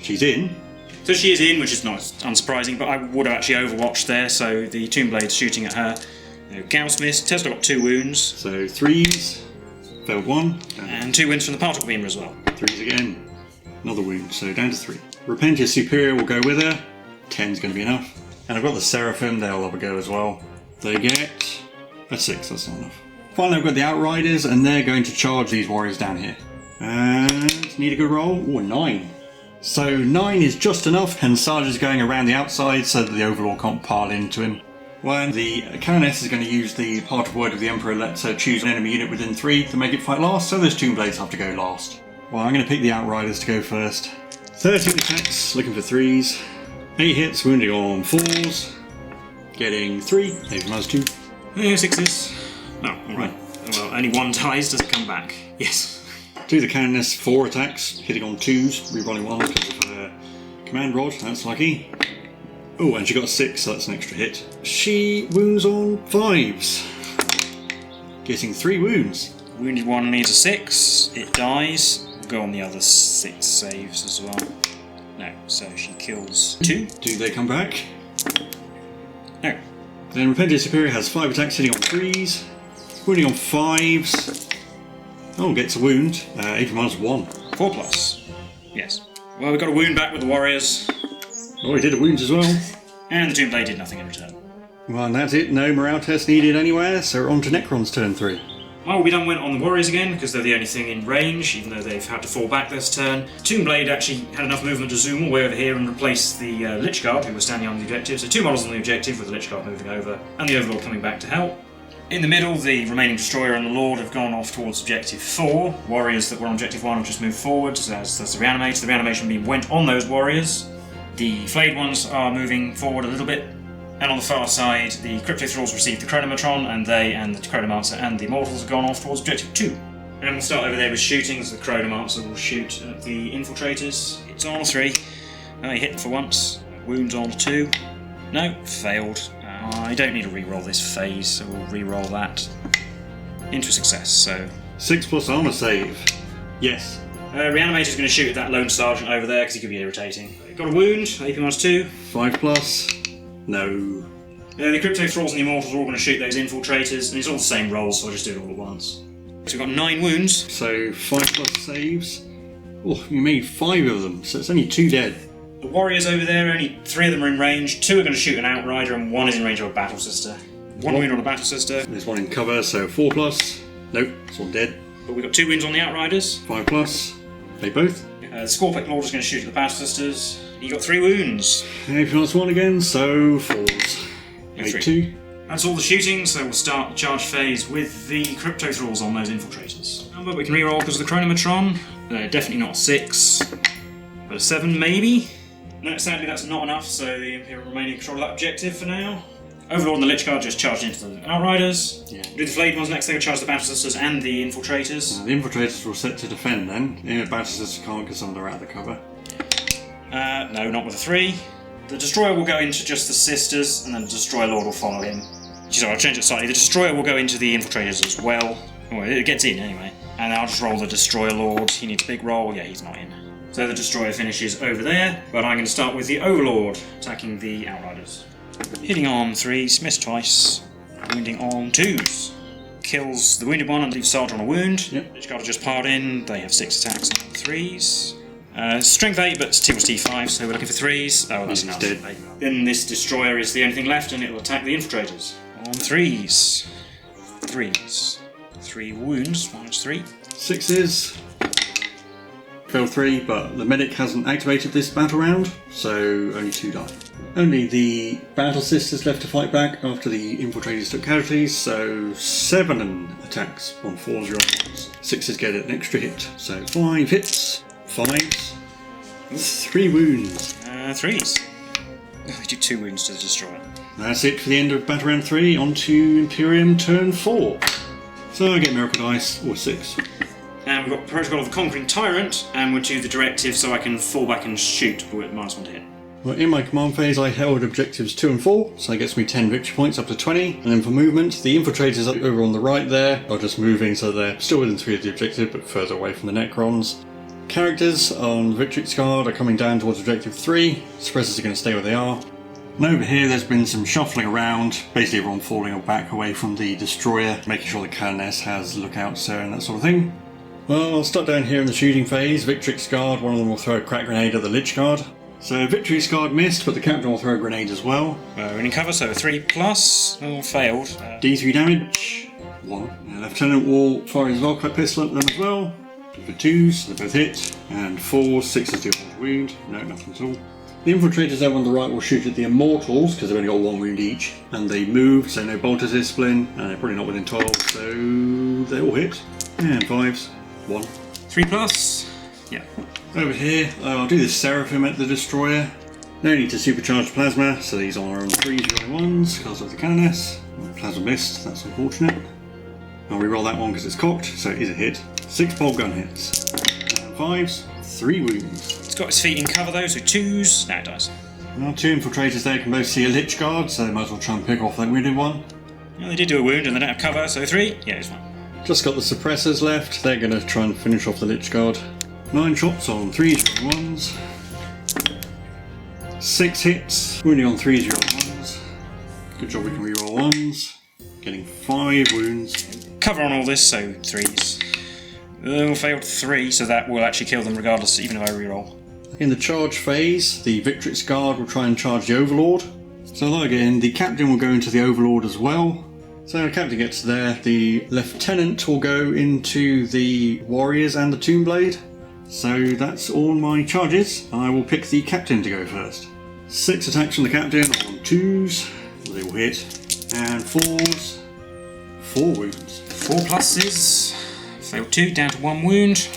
B: She's in.
A: So she is in, which is not unsurprising, but I would have actually overwatched there, so the Tomb Blade's shooting at her. Gauss missed. Tesla got 2 wounds.
B: So 3s. Failed 1.
A: And 2 wounds from the particle beamer as well.
B: 3s again. Another wound, so down to 3. Repentia Superior will go with her. 10's going to be enough. And I've got the Seraphim, they'll have a go as well. They get a 6, that's not enough. Finally, I've got the Outriders, and they're going to charge these warriors down here. And need a good roll. Ooh, a 9. So 9 is just enough, and Sarge is going around the outside so that the Overlord can't pile into him. When the Canoness is going to use the part of word of the Emperor, lets her choose an enemy unit within 3 to make it fight last, so those Tomb Blades have to go last. Well, I'm going to pick the Outriders to go first. 13 attacks, looking for 3s. 8 hits, wounding on 4s. Getting 3, maybe -2.
A: 6s. Oh, alright. Well, only 1 dies, does it come back? Yes.
B: Do the Canoness 4 attacks, hitting on 2s, rerolling 1s because of her command rod, that's lucky. Oh, and she got a 6, so that's an extra hit. She wounds on 5s. Getting 3 wounds.
A: Wounded one needs a 6. It dies. We'll go on the other 6 saves as well. No, so she kills 2.
B: Do they come back?
A: No.
B: Then Repentia Superior has 5 attacks hitting on 3s. Wounding on 5s. Oh, gets a wound. 8 -1.
A: 4+. Yes. Well, we got a wound back with the warriors.
B: Oh, he did a wound as well.
A: And the Tomb Blade did nothing in return.
B: Well, and that's it. No morale test needed anywhere, so we're on to Necron's turn 3.
A: Well, we done went on the warriors again, because they're the only thing in range, even though they've had to fall back this turn. Tomb Blade actually had enough movement to zoom all the way over here and replace the Lychguard, who was standing on the objective. So 2 models on the objective, with the Lychguard moving over, and the Overlord coming back to help. In the middle, the remaining Destroyer and the Lord have gone off towards Objective 4. Warriors that were on Objective 1 have just moved forward, as does the Reanimator. The Reanimation beam went on those warriors. The Flayed ones are moving forward a little bit. And on the far side, the Crypto Thralls received the Chronomatron, and they and the Chronomancer and the Immortals have gone off towards Objective 2. And we'll start over there with shooting, as the Chronomancer will shoot at the Infiltrators. It's on a 3. Oh, he hit for once. Wounds on a 2. No, failed. I don't need to re-roll this phase, so we'll re-roll that. Into a success, so...
B: 6+ armor save. Yes.
A: Reanimator's going to shoot at that lone sergeant over there, because he could be irritating. Got a wound, AP -2.
B: 5+. No.
A: The Crypto Thralls and the Immortals are all going to shoot those infiltrators, and it's all the same rolls, so I'll just do it all at once. So we've got 9 wounds.
B: So 5+ saves. Oh, you made 5 of them, so it's only 2 dead.
A: The warriors over there, only 3 of them are in range. 2 are going to shoot an Outrider, and 1 is in range of a Battle Sister. 1 wound on a Battle Sister.
B: There's 1 in cover, so 4+. Nope, it's all dead.
A: But we've got 2 wounds on the Outriders.
B: 5+. They both.
A: The Scorpic Lord is going to shoot at the Battle Sisters. He got 3 wounds.
B: If you want 1 again, so 4s. Made 2.
A: That's all the shooting, so we'll start the charge phase with the Crypto Thralls on those infiltrators. But we can reroll because of the Chronometron. Definitely not a 6, but a 7 maybe. No, sadly that's not enough, so the Imperium remain in control of that objective for now. Overlord and the Lychguard just charged into the Outriders. Yeah. We'll do the Flayed ones next, they will charge the Battle Sisters and the Infiltrators.
B: The Infiltrators were set to defend then. The Battle Sisters can't because some of them are out of the cover.
A: No, not with a 3. The Destroyer will go into just the Sisters, and then the Destroyer Lord will follow him. Sorry, I'll change it slightly. The Destroyer will go into the Infiltrators as well. Well, it gets in anyway. And I'll just roll the Destroyer Lord. He needs a big roll. Yeah, he's not in. So the Destroyer finishes over there, but I'm going to start with the Overlord, attacking the Outriders. Hitting on 3s, missed twice. Wounding on 2s. Kills the wounded one and leaves Sarge on a wound.
B: Yep.
A: Lychguard just parred in. They have 6 attacks on 3s. Strength 8, but T was T5, so we're looking for 3s. Oh, that's enough.
B: Dead.
A: Then this Destroyer is the only thing left, and it will attack the Infiltrators. On 3s. 3s. 3 wounds, -3.
B: 6s. Failed 3, but the medic hasn't activated this battle round, so only 2 die. Only the Battle Sisters left to fight back after the Infiltrators took casualties, so 7 attacks on 4s, 1s. 6s get an extra hit, so 5 hits. 5s. 3 wounds.
A: 3s. They do 2 wounds to the Destroyer.
B: That's it for the end of Battle Round 3. On to Imperium turn 4. So I get Miracle Dice, or 6.
A: And we've got Protocol of the Conquering Tyrant, and we'll do the directive so I can fall back and shoot with -1 to hit.
B: Well, in my command phase I held objectives 2 and 4, so that gets me 10 victory points up to 20. And then for movement, the Infiltrators over on the right there are just moving so they're still within 3 of the objective, but further away from the Necrons. Characters on the Victrix Guard are coming down towards objective 3. Suppressors are going to stay where they are. And over here there's been some shuffling around, basically everyone falling back away from the Destroyer, making sure the Canoness has lookouts there and that sort of thing. Well, I'll start down here in the shooting phase. Victrix Guard, one of them will throw a crack grenade at the Lychguard. So Victrix Guard missed, but the Captain will throw a grenade as well.
A: We're in cover, so 3+. Oh, failed.
B: D3 damage. 1. Lieutenant will fire his Volkite pistol at them as well. For 2s, they both hit. And 4s, 6s do 1 wound. No, nothing at all. The Infiltrators over on the right will shoot at the Immortals, because they've only got 1 wound each. And they moved, so no bolter discipline. And they're probably not within 12, so they all hit. And 5s. 1.
A: 3+. Yeah.
B: Over here, I'll do the Seraphim at the Destroyer. No need to supercharge Plasma, so these are on 3s, 1s because of the Canoness. Plasma missed, that's unfortunate. I'll reroll that one because it's cocked, so it is a hit. 6 bolt gun hits. And 5s, 3 wounds.
A: It's got its feet in cover though, so 2s. Now it dies.
B: Now 2 Infiltrators there can both see a Lychguard, so they might as well try and pick off that wounded one.
A: Well, they did do a wound and they don't have cover, so 3. Yeah, it's fine.
B: Just got the Suppressors left, they're going to try and finish off the Lychguard. 9 shots on 3s, 1s. 6 hits, wounding on 3s, 1s. Good job we can reroll 1s. Getting 5 wounds.
A: Cover on all this, so 3s. Failed 3, so that will actually kill them regardless, even if I reroll.
B: In the charge phase, the Victrix Guard will try and charge the Overlord. So again, the Captain will go into the Overlord as well. So the Captain gets there, the Lieutenant will go into the Warriors and the Tombblade. So that's all my charges, and I will pick the Captain to go first. 6 attacks from the Captain on 2s, they will hit, and 4s, 4 wounds.
A: 4+. Failed 2, down to 1 wound.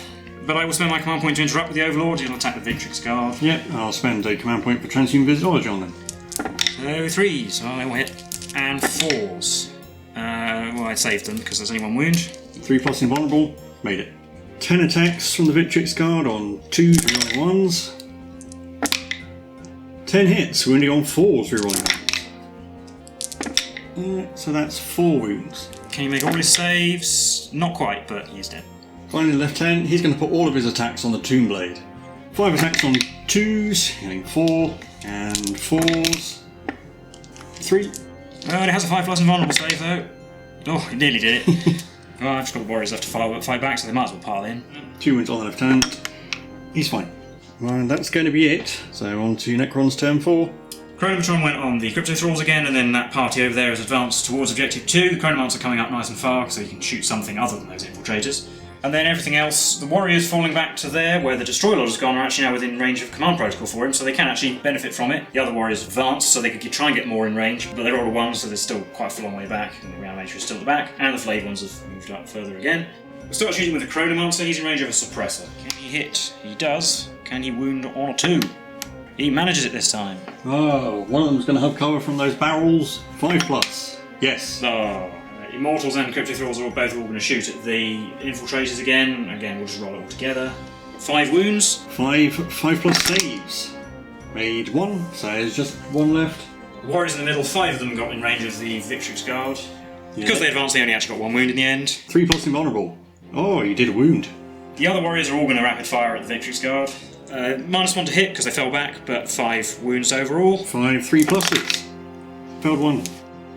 A: But I will spend my command point to interrupt with the Overlord, he'll attack the Victrix Guard.
B: Yep, I'll spend a command point for Transhuman Visitology on them.
A: So 3s, oh, they will hit, and 4s. Well, I saved them because there's only 1 wound.
B: 3+ invulnerable, made it. 10 attacks from the Victrix Guard on 2s, rerolling 1s. 10 hits, wounding on 4s, rerolling 1s. So that's 4 wounds.
A: Can he make all his saves? Not quite, but he's dead.
B: Finally, Lieutenant, he's going to put all of his attacks on the Tombblade. 5 attacks on 2s, hitting 4, and 4s. 3.
A: Oh, it has a 5+ invulnerable save though. Oh, it nearly did it. Oh, I've just got the warriors left to fight back, so they might as well pile in.
B: 2 wounds on the lieutenant. He's fine. Well, and that's going to be it. So on to Necron's turn 4.
A: Chronomatron went on the Crypto Thralls again, and then that party over there has advanced towards Objective 2. The Chronomancer are coming up nice and far, so you can shoot something other than those infiltrators. And then everything else, the warriors falling back to there, where the Destroy Lord has gone, are actually now within range of command protocol for him, so they can actually benefit from it. The other warriors advanced, so they could try and get more in range, but they're all at 1, so they're still quite a long way back, and the Reanimator is still at the back, and the flayed ones have moved up further again. We'll start shooting with the Chronomancer. He's in range of a suppressor. Can he hit? He does. Can he wound 1 or 2? He manages it this time.
B: Oh, one of them's going to have cover from those barrels. 5+. Yes.
A: Oh. Immortals and Crypto Thralls are both all going to shoot at the infiltrators again. Again, we'll just roll it all together. 5 wounds.
B: 5+ saves. Made 1, so there's just 1 left.
A: The warriors in the middle, 5 of them got in range of the Victrix Guard.
B: Yeah.
A: Because they advanced, they only actually got 1 wound in the end.
B: 3+ invulnerable. Oh, you did a wound.
A: The other warriors are all going to rapid fire at the Victrix Guard. -1 to hit because they fell back, but 5 wounds overall.
B: 5 3+. Failed 1.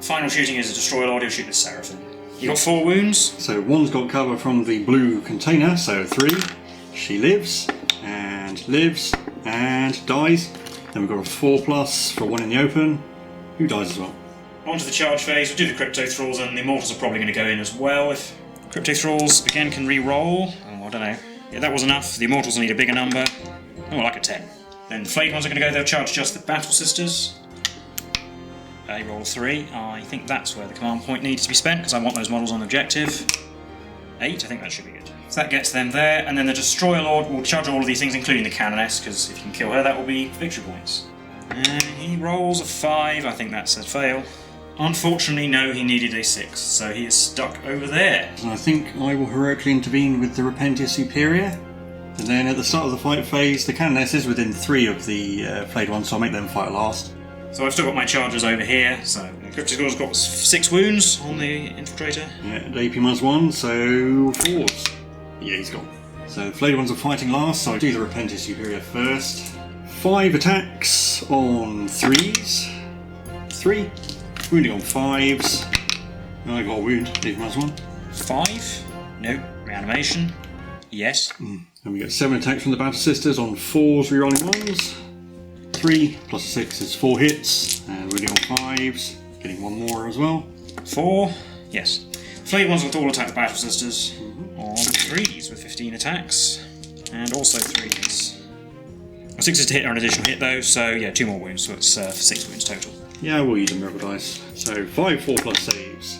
A: Final shooting is a Destroy Lord. He'll shoot the Seraphim. You got 4 wounds.
B: So 1's got cover from the blue container, so 3. She lives, and dies. Then we've got a 4+ for 1 in the open, who dies as well.
A: On to the charge phase. We'll do the Crypto Thralls, and the Immortals are probably going to go in as well. If Crypto Thralls, again, can re-roll. Oh, I don't know. Yeah, that was enough. The Immortals will need a bigger number. Oh, like a 10. Then the Flayed ones are going to go. They'll charge just the Battle Sisters. They roll 3. I think that's where the command point needs to be spent, because I want those models on the objective. 8, I think that should be good. So that gets them there, and then the Destroyer Lord will charge all of these things, including the Canoness, because if you can kill her, that will be victory points. And he rolls a 5. I think that's a fail. Unfortunately, no, he needed a 6, so he is stuck over there.
B: And I think I will heroically intervene with the Repentia Superior. And then at the start of the fight phase, the Canoness is within 3 of the flayed ones, so I'll make them fight last.
A: So I've still got my chargers over here, so the Cryptosaur's got 6 wounds on the Infiltrator.
B: Yeah, AP -1, so 4s. Yeah, he's gone. So the flayed ones are fighting last, so I'll do the Repentia Superior first. 5 attacks on 3s. 3. Wounding on 5s. I got a wound, AP -1.
A: 5. No. Reanimation. Yes.
B: And we get 7 attacks from the Battle Sisters on 4s, rerolling 1s. 3 plus 6 is 4 hits, and wounding on 5s, getting 1 more as well.
A: 4. Yes. Flayed ones will all attack the Battle Sisters on 3s with 15 attacks, and also 3s. 6 is to hit or an additional hit though, so yeah, 2 more wounds, so it's 6 wounds total.
B: Yeah, we'll use a miracle dice. So 5 4+ saves.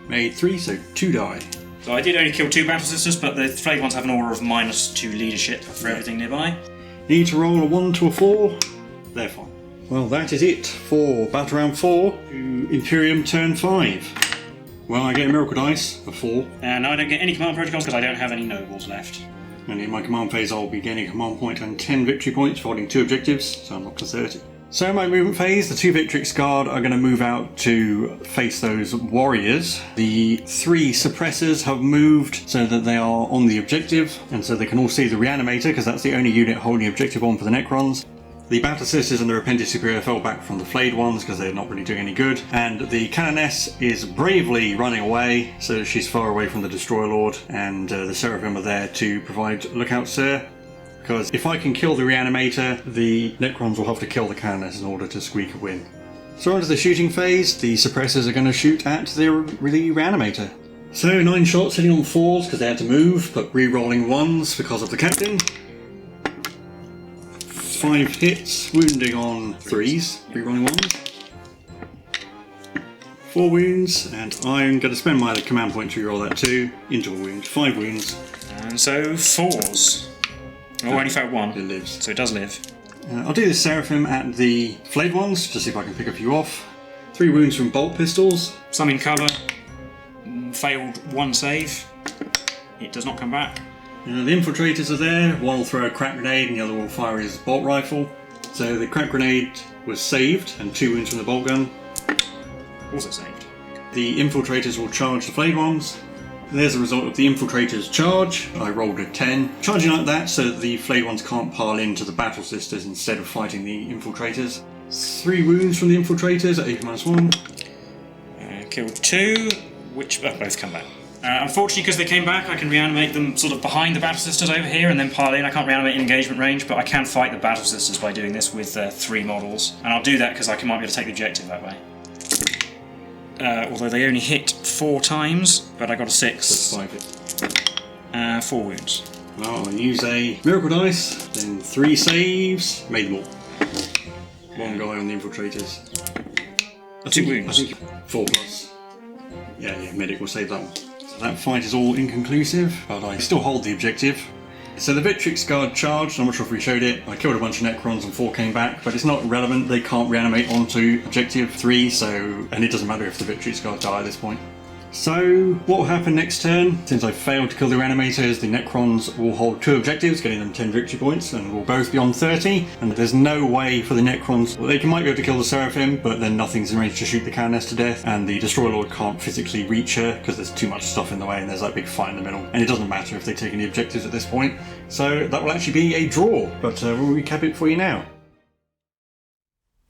B: Made 3, so 2 die.
A: So I did only kill 2 Battle Sisters, but the Flayed ones have an aura of -2 leadership for everything nearby.
B: Need to roll a 1 to a 4. They're fine. Well, that is it for Battle Round 4 to Imperium turn 5. Well, I get a miracle dice of 4.
A: And I don't get any command protocols because I don't have any nobles left.
B: And in my command phase, I'll be gaining a command point and 10 victory points for holding 2 objectives, so I'm up to 30. So in my movement phase, the 2 Victrix Guard are going to move out to face those warriors. The 3 suppressors have moved so that they are on the objective, and so they can all see the Reanimator, because that's the only unit holding objective on for the Necrons. The Battle Sisters and the Repentia Superior fell back from the flayed ones because they're not really doing any good, and the Canoness is bravely running away, so she's far away from the Destroyer Lord, and the Seraphim are there to provide lookout, sir. Because if I can kill the Reanimator, the Necrons will have to kill the Canoness in order to squeak a win. So onto the shooting phase, the suppressors are going to shoot at the Reanimator. So 9 shots hitting on 4s because they had to move, but re-rolling 1s because of the captain. 5 hits, wounding on 3s, re-rolling 1s. 4 wounds, and I'm going to spend my command point to re-roll that too, into a wound. 5 wounds.
A: And so 4s. Oh, I only found 1.
B: It lives.
A: So it does live.
B: I'll do the Seraphim at the flayed ones, to see if I can pick a few off. 3 wounds from bolt pistols.
A: Some in cover. Failed 1 save. It does not come back.
B: The infiltrators are there. One will throw a crack grenade and the other will fire his bolt rifle. So the crack grenade was saved, and 2 wounds from the bolt gun.
A: Also saved.
B: The infiltrators will charge the flayed ones. There's the result of the infiltrators' charge. I rolled a 10. Charging like that so that the flayed ones can't pile into the Battle Sisters instead of fighting the infiltrators. 3 wounds from the infiltrators at AP-1.
A: Killed 2, which both come back. Unfortunately, because they came back, I can reanimate them sort of behind the Battle Sisters over here and then pile in. I can't reanimate in engagement range, but I can fight the Battle Sisters by doing this with 3 models. And I'll do that because I might be able to take the objective that way. Although they only hit 4 times, but I got a 6.
B: That's 5.
A: 4 wounds.
B: Well, I'll use a Miracle Dice, then 3 saves, made them all. 1 guy on the infiltrators.
A: 2 wounds.
B: I think 4 plus. Yeah, medic will save that one. So that fight is all inconclusive, but I still hold the objective. So the Victrix Guard charged, I'm not sure if we showed it. I killed a bunch of Necrons and 4 came back, but it's not relevant. They can't reanimate onto objective 3, and it doesn't matter if the Victrix Guard die at this point. So, what will happen next turn? Since I failed to kill the Reanimators, the Necrons will hold 2 objectives, getting them 10 victory points, and will both be on 30. And there's no way for the Necrons, well, they might be able to kill the Seraphim, but then nothing's in range to shoot the Canoness to death, and the Destroyer Lord can't physically reach her, because there's too much stuff in the way, and there's that big fight in the middle. And it doesn't matter if they take any objectives at this point. So, that will actually be a draw, but we'll recap it for you now.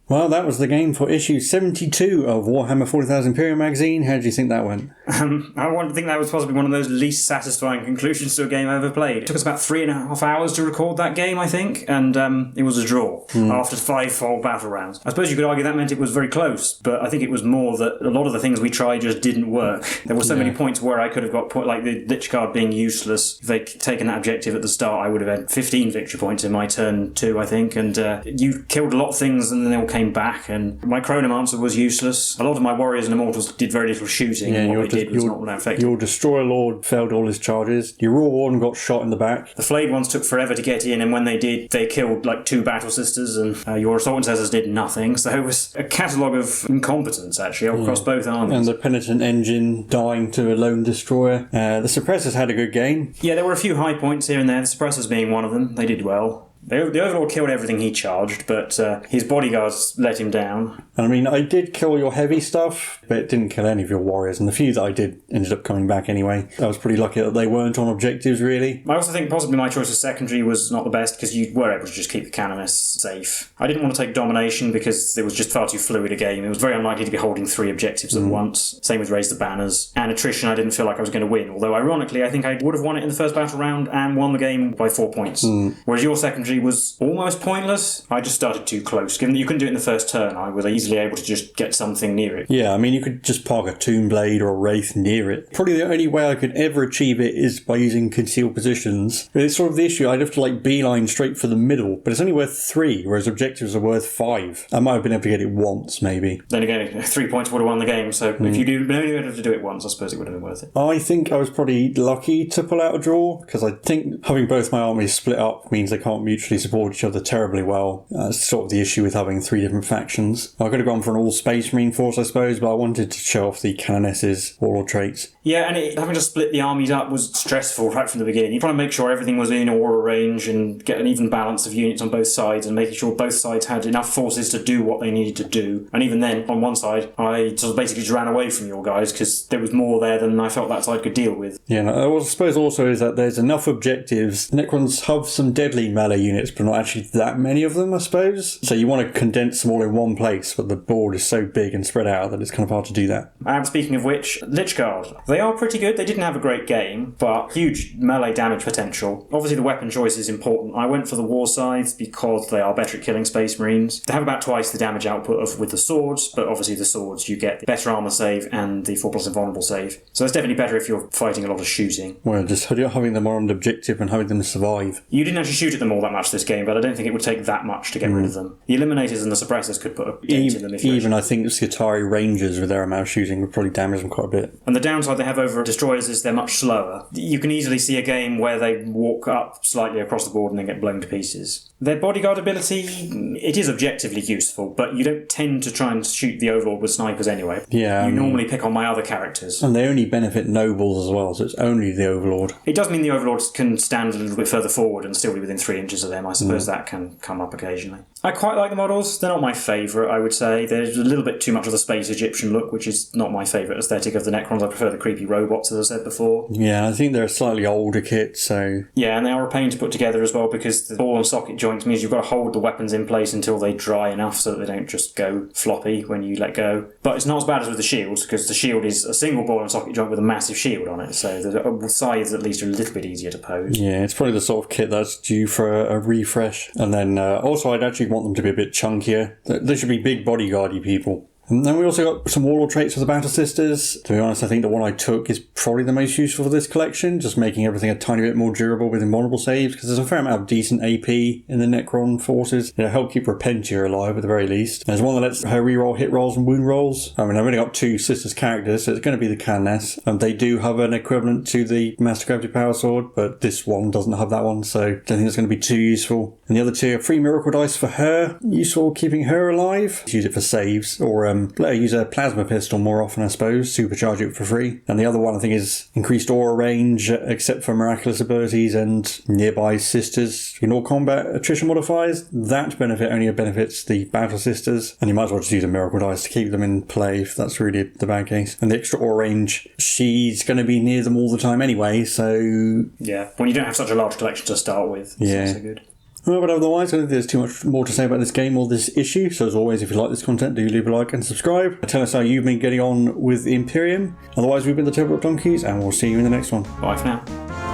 B: Well, that was the game for issue 72 of Warhammer 40,000 Imperium magazine. How do you think that went?
A: I want to think that was possibly one of those least satisfying conclusions to a game I ever played. It took us about 3.5 hours to record that game, I think, and it was a draw after 5 full battle rounds. I suppose you could argue that meant it was very close, but I think it was more that a lot of the things we tried just didn't work. There were so many points where I could have got, like the Lychguard being useless. If they'd taken that objective at the start, I would have had 15 victory points in my turn 2, I think, and you killed a lot of things and then they all came back, and my Chronomancer was useless. A lot of my Warriors and Immortals did very little shooting, and what they did was not that effective.
B: Your Destroyer Lord failed all his charges. Your Raw Warden got shot in the back.
A: The Flayed ones took forever to get in, and when they did, they killed like 2 Battle Sisters, and your Assault Intercessors did nothing, so it was a catalogue of incompetence, actually, across both armies.
B: And the Penitent Engine dying to a lone Destroyer. The Suppressors had a good game.
A: Yeah, there were a few high points here and there, the Suppressors being one of them. They did well. The Overlord killed everything he charged, but his bodyguards let him down.
B: I mean, I did kill your heavy stuff, but it didn't kill any of your warriors, and the few that I did ended up coming back anyway. I was pretty lucky that they weren't on objectives, really.
A: I also think possibly my choice of secondary was not the best, because you were able to just keep the Canoness safe. I didn't want to take Domination, because it was just far too fluid a game. It was very unlikely to be holding 3 objectives at once. Same with Raise the Banners. And Attrition, I didn't feel like I was going to win, although ironically, I think I would have won it in the first battle round and won the game by 4 points. Whereas your secondary was almost pointless. I just started too close. Given that you couldn't do it in the first turn, I was easily able to just get something near it.
B: Yeah, I mean, you could just park a Toonblade or a Wraith near it. Probably the only way I could ever achieve it is by using concealed positions. But it's sort of the issue. I'd have to beeline straight for the middle, but it's only worth 3, whereas objectives are worth 5. I might have been able to get it once, maybe.
A: Then again, 3 points would have won the game, so if you'd been only able to do it once, I suppose it would have been worth it.
B: I think I was probably lucky to pull out a draw, because I think having both my armies split up means they can't mutually support each other terribly well. That's sort of the issue with having 3 different factions. I could have gone for an all-Space Marine force, I suppose, but I wanted to show off the Canoness's Warlord Traits.
A: Yeah, and having to split the armies up was stressful right from the beginning. You're trying to make sure everything was in aura range and get an even balance of units on both sides, and making sure both sides had enough forces to do what they needed to do. And even then, on one side, I sort of basically just ran away from your guys because there was more there than I felt that side could deal with.
B: Yeah, I suppose also is that there's enough objectives. Necrons have some deadly melee units, but not actually that many of them, I suppose. So you want to condense them all in one place, but the board is so big and spread out that it's kind of hard to do that.
A: And speaking of which, Lychguard. They are pretty good. They didn't have a great game, but huge melee damage potential. Obviously the weapon choice is important. I went for the War Scythes because they are better at killing Space Marines. They have about twice the damage output with the swords, but obviously the swords you get the better armor save and the 4+ invulnerable save. So it's definitely better if you're fighting a lot of shooting.
B: Well, just having them on objective and having them survive.
A: You didn't actually shoot at them all that much this game, but I don't think it would take that much to get rid of them. The Eliminators and the Suppressors could put a dent in them.
B: Even I think Skitarii Rangers with their amount of shooting would probably damage them quite a bit.
A: And the downside they have over Destroyers is they're much slower. You can easily see a game where they walk up slightly across the board and then get blown to pieces. Their bodyguard ability, it is objectively useful, but you don't tend to try and shoot the Overlord with snipers anyway.
B: Yeah.
A: You normally pick on my other characters.
B: And they only benefit nobles as well, so it's only the Overlord.
A: It does mean the Overlords can stand a little bit further forward and still be within 3 inches of them. I suppose that can come up occasionally. I quite like the models. They're not my favourite, I would say. There's a little bit too much of the space Egyptian look, which is not my favourite aesthetic of the Necrons. I prefer the creepy robots, as I said before.
B: Yeah, I think they're a slightly older kit, so...
A: Yeah, and they are a pain to put together as well, because the ball and socket joints means you've got to hold the weapons in place until they dry enough so that they don't just go floppy when you let go. But it's not as bad as with the shields, because the shield is a single ball and socket joint with a massive shield on it, so the scythes at least are a little bit easier to pose.
B: Yeah, it's probably the sort of kit that's due for a refresh. And then also I'd actually want them to be a bit chunkier. They should be big bodyguardy people. And then we also got some Warlord Traits for the Battle Sisters. To be honest, I think the one I took is probably the most useful for this collection, just making everything a tiny bit more durable with invulnerable saves, because there's a fair amount of decent AP in the Necron forces. It'll help keep Repentia alive at the very least. There's one that lets her reroll hit rolls and wound rolls. I mean, I've only got 2 Sisters characters, so it's going to be the Cannes. They do have an equivalent to the Master Gravity Power Sword, but this one doesn't have that one, so I don't think it's going to be too useful. And the other 2 are free Miracle Dice for her, useful keeping her alive. Use it for saves, or use a plasma pistol more often, I suppose, supercharge it for free. And the other one I think is increased aura range, except for miraculous abilities and nearby sisters in all combat attrition modifiers. That benefit only benefits the Battle Sisters, and you might as well just use a Miracle Dice to keep them in play if that's really the bad case. And the extra aura range, she's going to be near them all the time anyway, so...
A: Yeah, when you don't have such a large collection to start with, it's not so good.
B: Well, but otherwise, I don't think there's too much more to say about this game or this issue. So as always, if you like this content, do leave a like and subscribe. Tell us how you've been getting on with Imperium. Otherwise, we've been the Tabletop Donkeys, and we'll see you in the next one.
A: Bye for now.